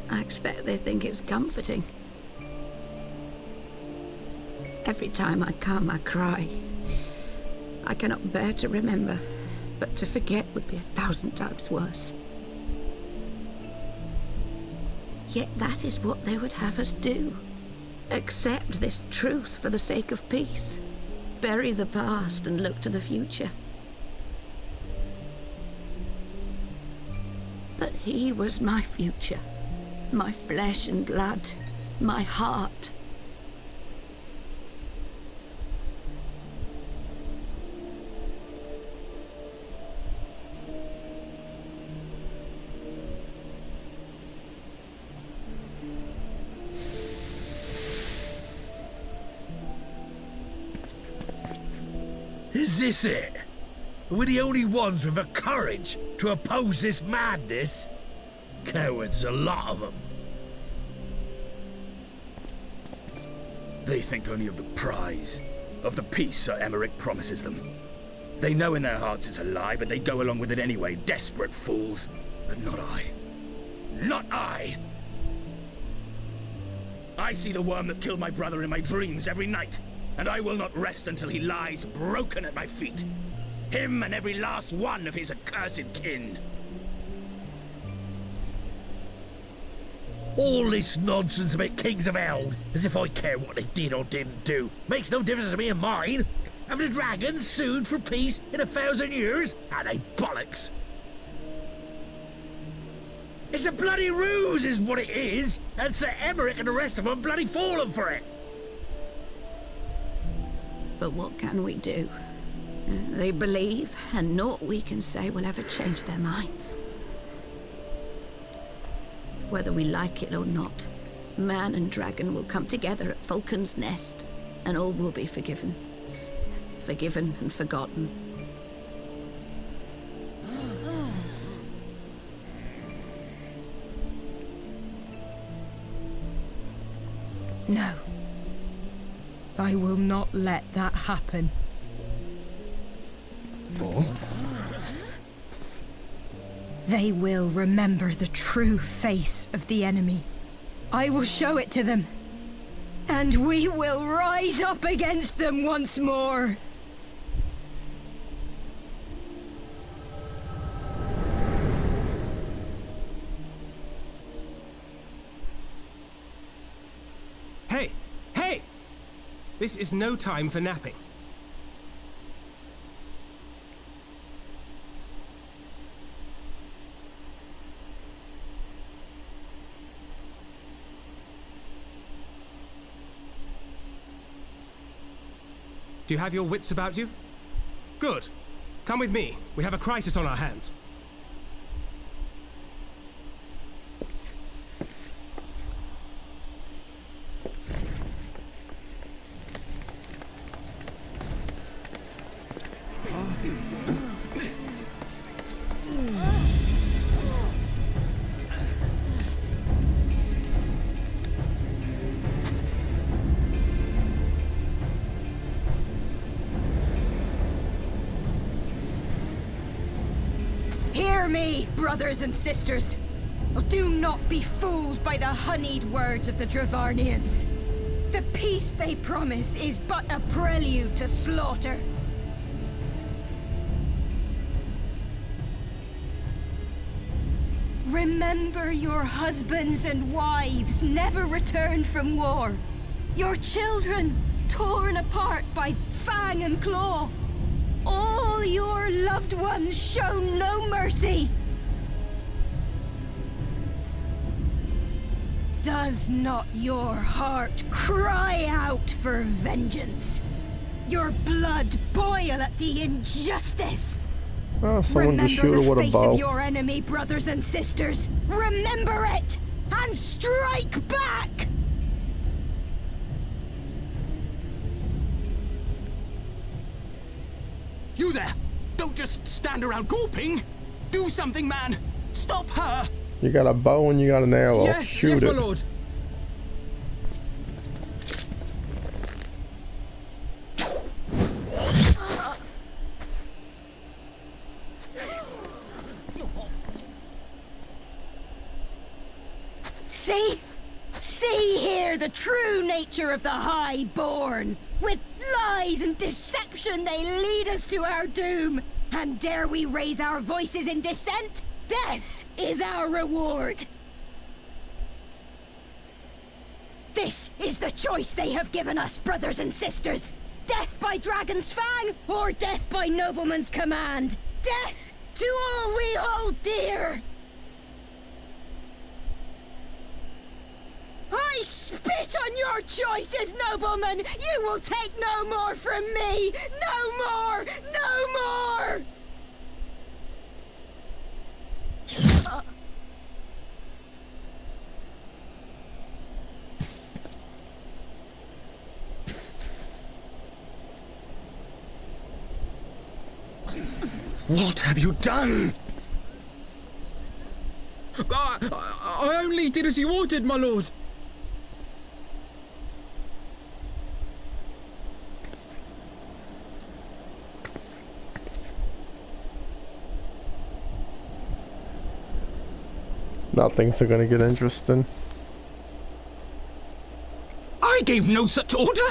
D: I expect they think it's comforting. Every time I come, I cry. I cannot bear to remember, but to forget would be 1,000 times worse. Yet that is what they would have us do. Accept this truth for the sake of peace. Bury the past and look to the future. But he was my future. My flesh and blood. My heart.
J: Is this it? We're the only ones with the courage to oppose this madness? Cowards, a lot of them.
K: They think only of the prize, of the peace Sir Emmerich promises them. They know in their hearts it's a lie, but they go along with it anyway, desperate fools. But not I. Not I! I see the worm that killed my brother in my dreams every night, and I will not rest until he lies broken at my feet. Him and every last one of his accursed kin.
J: All this nonsense about Kings of Eld, as if I care what they did or didn't do. Makes no difference to me and mine. Have the dragons sued for peace in 1,000 years? Are they bollocks? It's a bloody ruse is what it is, and Sir Emmerich and the rest of them bloody fallen for it.
D: But what can we do? They believe, and naught we can say will ever change their minds. Whether we like it or not, man and dragon will come together at Falcon's Nest, and all will be forgiven.
F: forgiven and forgotten.
I: No. I will not let that happen. They will remember the true face of the enemy. I will show it to them. And we will rise up against them once more.
C: Hey! Hey! This is no time for napping. Do you have your wits about you? Good. Come with me. We have a crisis on our hands.
I: Hear me, brothers and sisters. Oh, do not be fooled by the honeyed words of the Dravarnians. The peace they promise is but a prelude to slaughter. Remember your husbands and wives never returned from war. Your children torn apart by fang and claw. All your loved ones shown no mercy. Does not your heart cry out for vengeance? Your blood boil at the injustice?
A: Oh, someone
I: Remember
A: just shoot her
I: the
A: with a
I: face
A: bow.
I: of your enemy, brothers and sisters. Remember it, and strike back!
K: You there! Don't just stand around gawping! Do something, man! Stop her!
A: You got a bow and you got an arrow.
E: Yes,
A: Shoot
E: yes,
A: it.
E: my lord.
I: See here the true nature of the Highborn. With lies and deception they lead us to our doom. And dare we raise our voices in dissent? Death is our reward. This is the choice they have given us, brothers and sisters. Death by dragon's fang, or death by nobleman's command. Death to all we hold dear. I spit on your choices, noblemen! You will take no more from me! No more! No more!
K: What have you done?
E: I only did as you ordered, my lord.
A: Now things are gonna get interesting.
K: I gave no such order!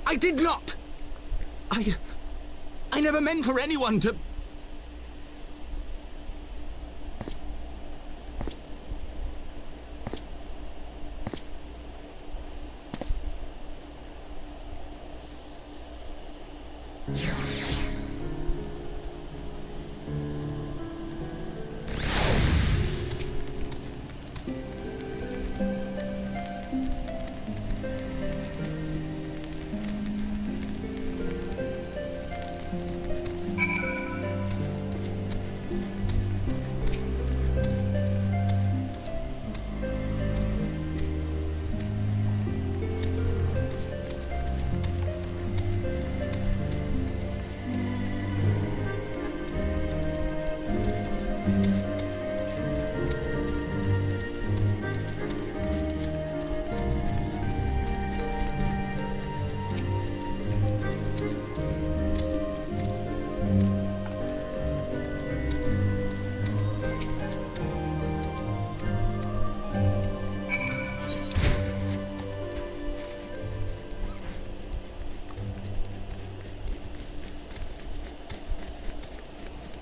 K: I did not! I never meant for anyone to...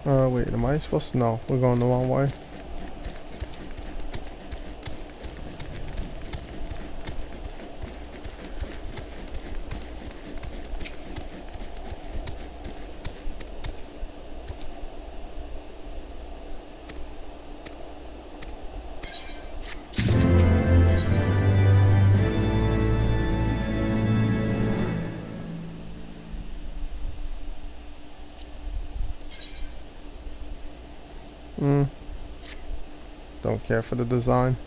A: Wait, am I supposed to? No, we're going the wrong way. Don't care for the design,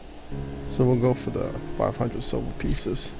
A: so we'll go for the 500 silver pieces.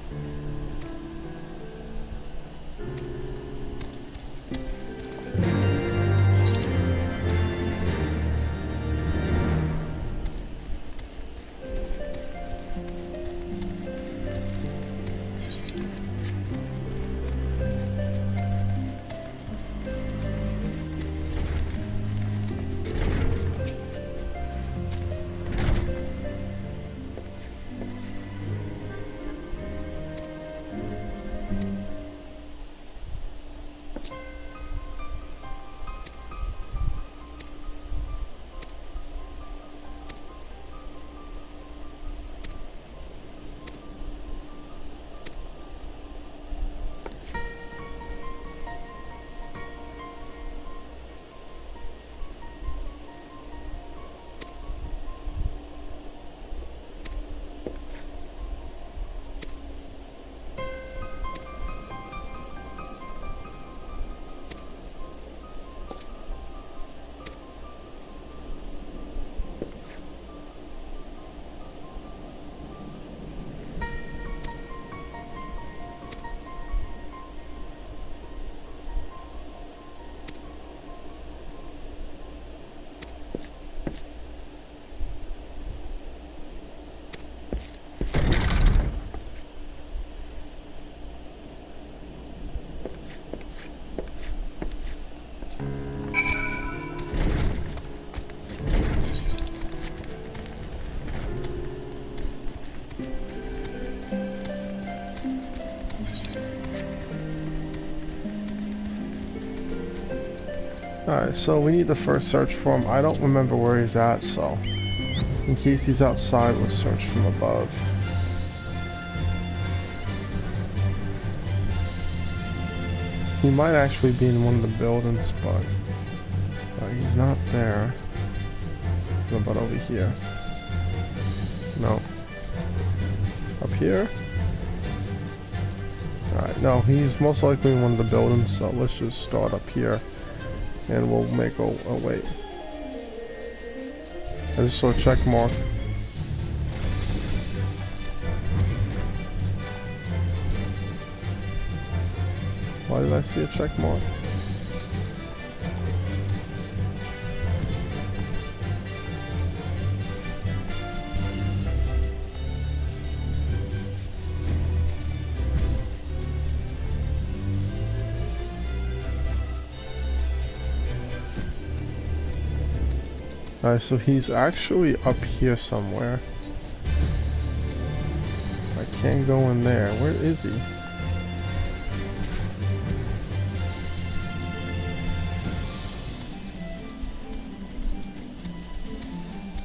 A: Alright, so we need to first search for him. I don't remember where he's at, so in case he's outside, we'll search from above. He might actually be in one of the buildings, but he's not there. What about over here? No. Up here? Alright, no, he's most likely in one of the buildings, so let's just start up here. And we'll make a wait. I just saw a check mark. Why did I see a check mark? Alright, so he's actually up here somewhere. I can't go in there. Where is he?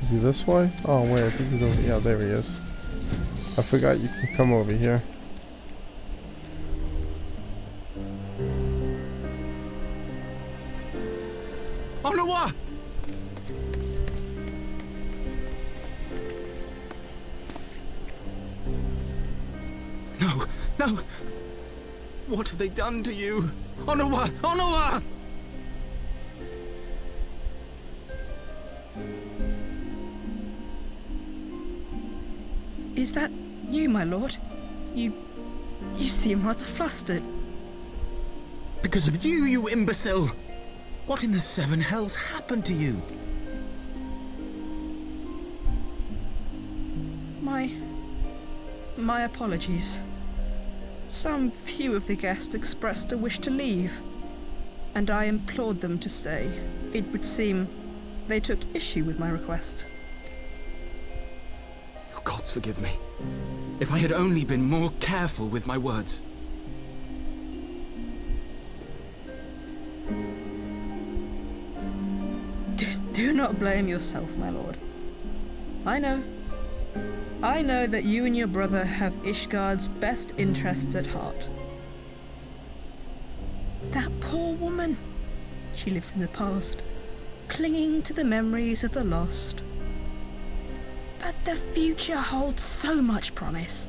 A: Is he this way? Oh wait, I think he's over. Yeah, there he is. I forgot you can come over here.
K: Ul'dah! No! What have they done to you? Ul'dah! Ul'dah!
L: Is that you, my lord? You seem rather flustered.
K: Because of you, you imbecile! What in the seven hells happened to you?
L: My apologies. Some few of the guests expressed a wish to leave, and I implored them to stay. It would seem they took issue with my request.
K: Oh, gods forgive me. If I had only been more careful with my words.
L: not blame yourself, my lord. I know that you and your brother have Ishgard's best interests at heart. That poor woman. She lives in the past, clinging to the memories of the lost. But the future holds so much promise,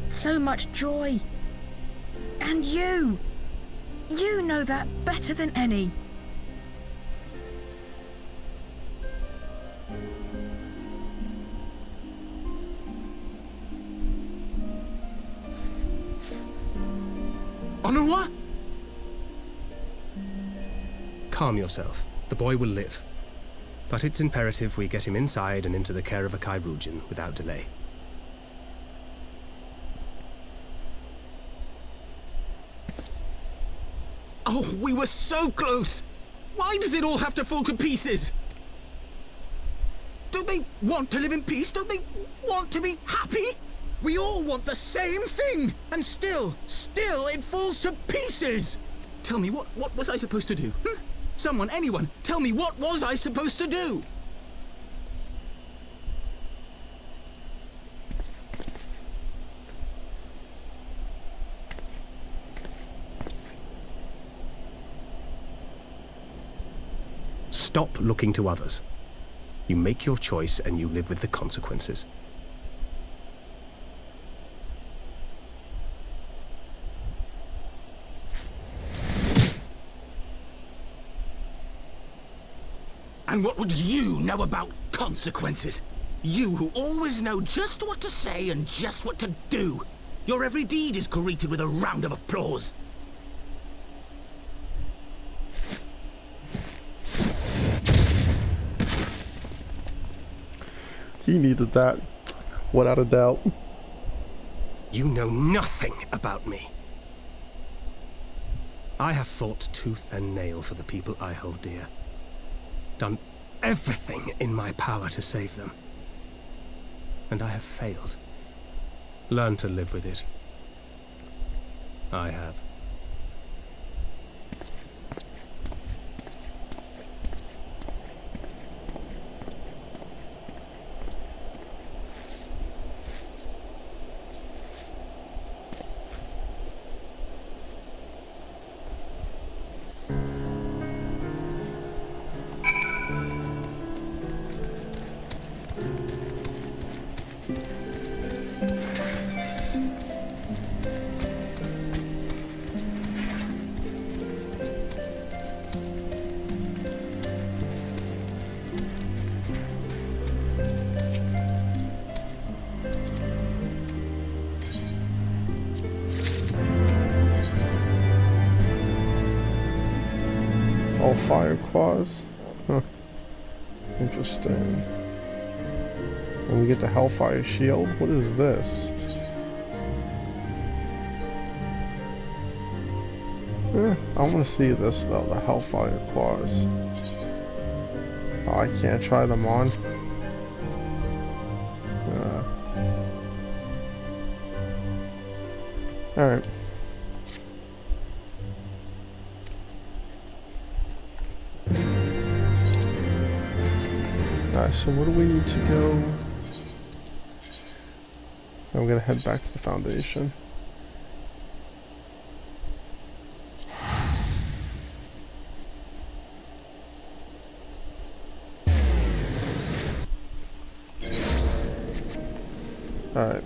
L: so much joy. And you know that better than any.
H: Onua?
C: Calm yourself. The boy will live. But it's imperative we get him inside and into the care of a Chirurgeon without delay.
H: Oh, we were so close! Why does it all have to fall to pieces? Don't they want to live in peace? Don't they want to be happy? We all want the same thing! And still it falls to pieces! Tell me, what was I supposed to do? Someone, anyone, tell me, what was I supposed to do?
C: Stop looking to others. You make your choice and you live with the consequences.
K: And what would you know about consequences? You who always know just what to say and just what to do. Your every deed is greeted with a round of applause.
A: He needed that, without a doubt.
C: You know nothing about me. I have fought tooth and nail for the people I hold dear. Done everything in my power to save them. And I have failed. Learn to live with it. I have.
A: All fire quas. Huh. Interesting. And we get the Hellfire Shield. What is this? I want to see this though, the Hellfire quas. Oh, I can't try them on. Alright. Alright, so where do we need to go? I'm gonna head back to the Foundation. Alright.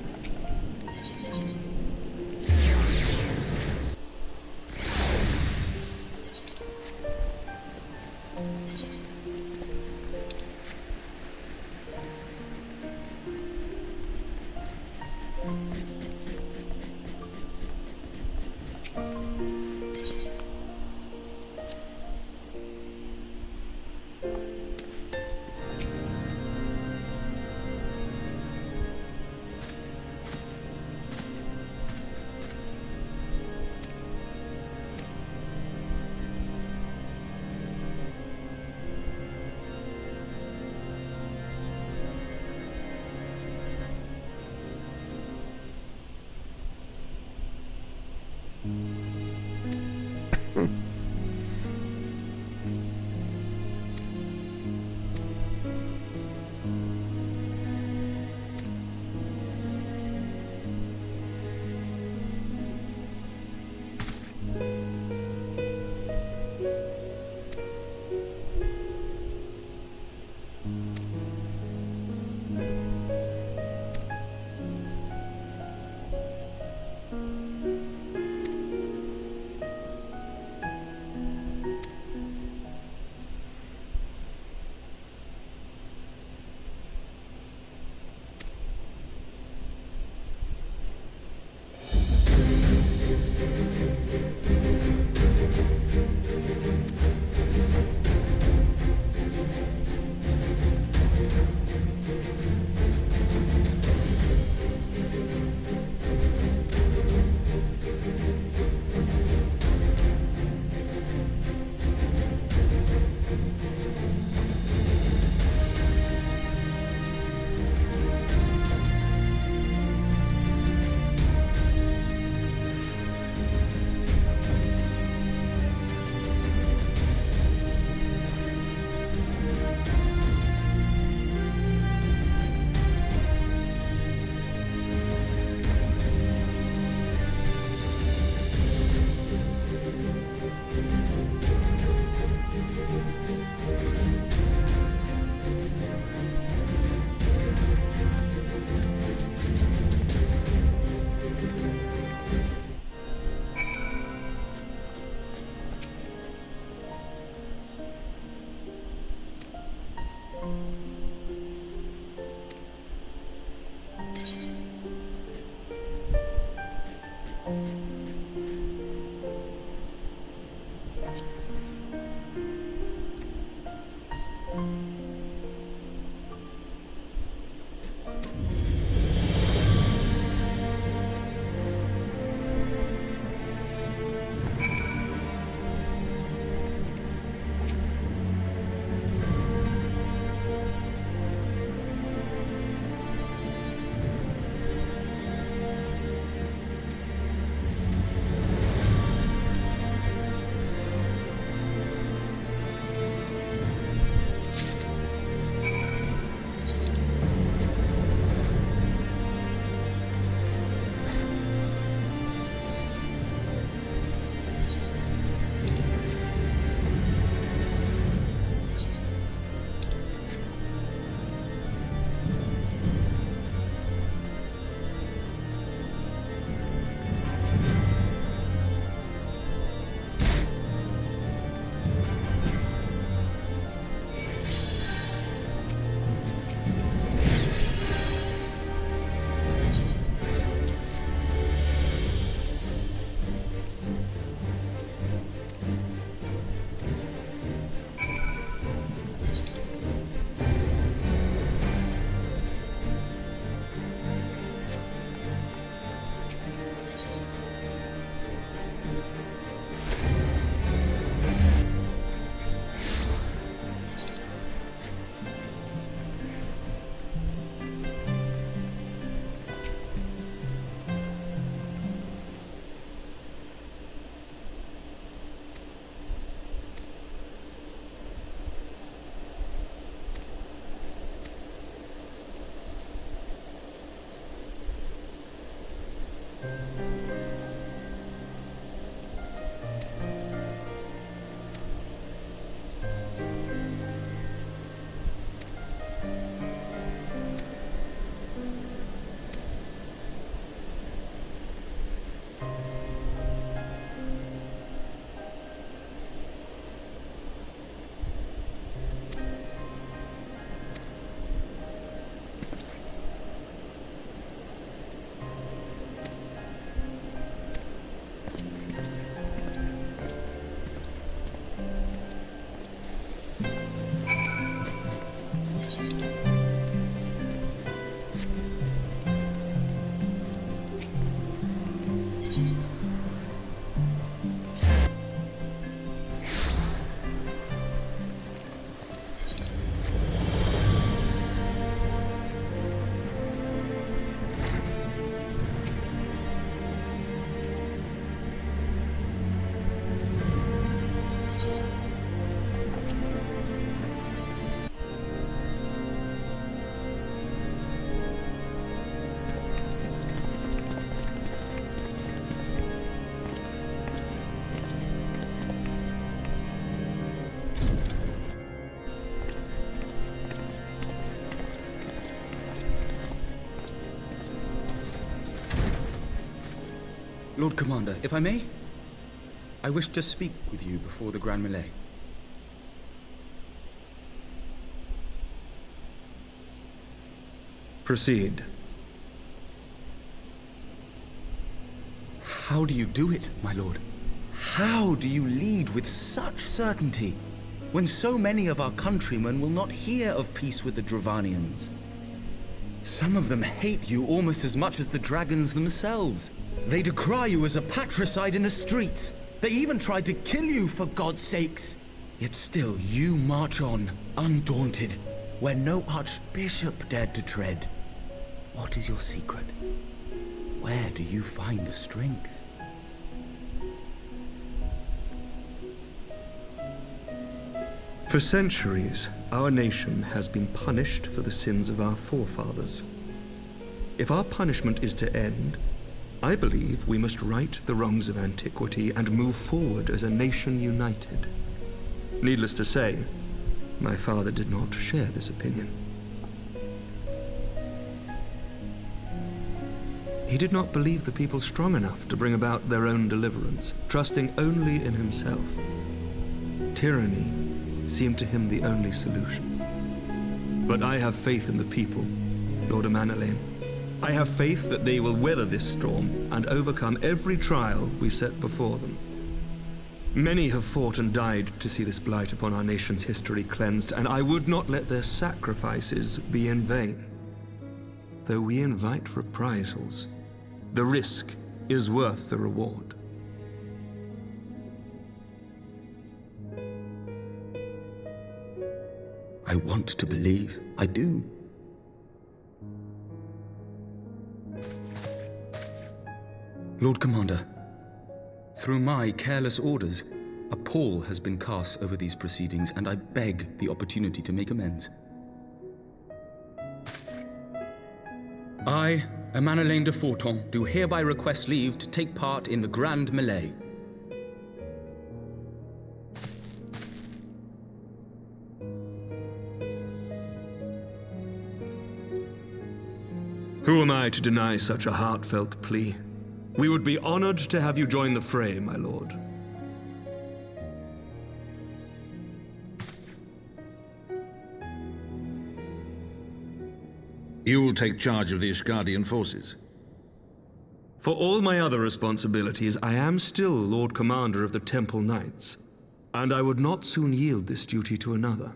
M: Lord Commander, if I may, I wish to speak with you before the Grand Melee.
H: Proceed.
M: How do you do it, my lord? How do you lead with such certainty, when so many of our countrymen will not hear of peace with the Dravanians? Some of them hate you almost as much as the dragons themselves. They decry you as a patricide in the streets. They even tried to kill you, for God's sakes. Yet still you march on, undaunted, where no archbishop dared to tread. What is your secret? Where do you find the strength?
H: For centuries, our nation has been punished for the sins of our forefathers. If our punishment is to end, I believe we must right the wrongs of antiquity and move forward as a nation united. Needless to say, my father did not share this opinion. He did not believe the people strong enough to bring about their own deliverance, trusting only in himself. Tyranny seemed to him the only solution. But I have faith in the people, Lord Amanalain. I have faith that they will weather this storm and overcome every trial we set before them. Many have fought and died to see this blight upon our nation's history cleansed, and I would not let their sacrifices be in vain. Though we invite reprisals, the risk is worth the reward.
M: I want to believe. I do. Lord Commander, through my careless orders, a pall has been cast over these proceedings, and I beg the opportunity to make amends. I, Amanalain de Forton, do hereby request leave to take part in the Grand Melee.
H: Who am I to deny such a heartfelt plea? We would be honored to have you join the fray, my lord.
N: You'll take charge of the Ishgardian forces?
H: For all my other responsibilities, I am still Lord Commander of the Temple Knights, and I would not soon yield this duty to another.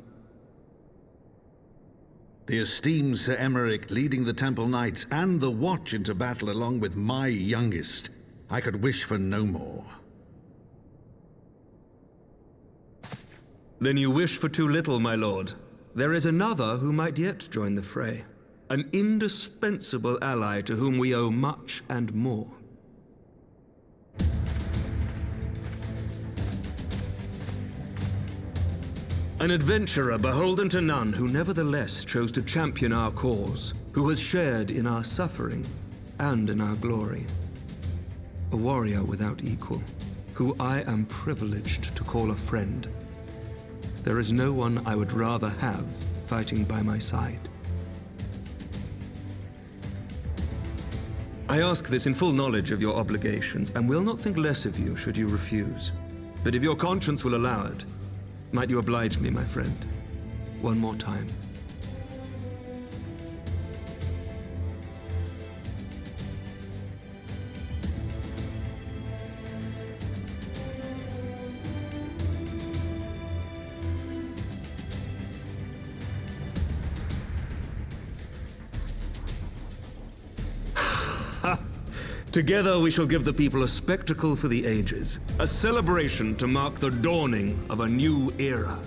N: The esteemed Sir Emeric leading the Temple Knights and the Watch into battle along with my youngest. I could wish for no more.
H: Then you wish for too little, my lord. There is another who might yet join the fray. An indispensable ally to whom we owe much and more. An adventurer beholden to none, who nevertheless chose to champion our cause, who has shared in our suffering and in our glory. A warrior without equal, who I am privileged to call a friend. There is no one I would rather have fighting by my side. I ask this in full knowledge of your obligations, and will not think less of you should you refuse. But if your conscience will allow it, might you oblige me, my friend, one more time? Together we shall give the people a spectacle for the ages, a celebration to mark the dawning of a new era.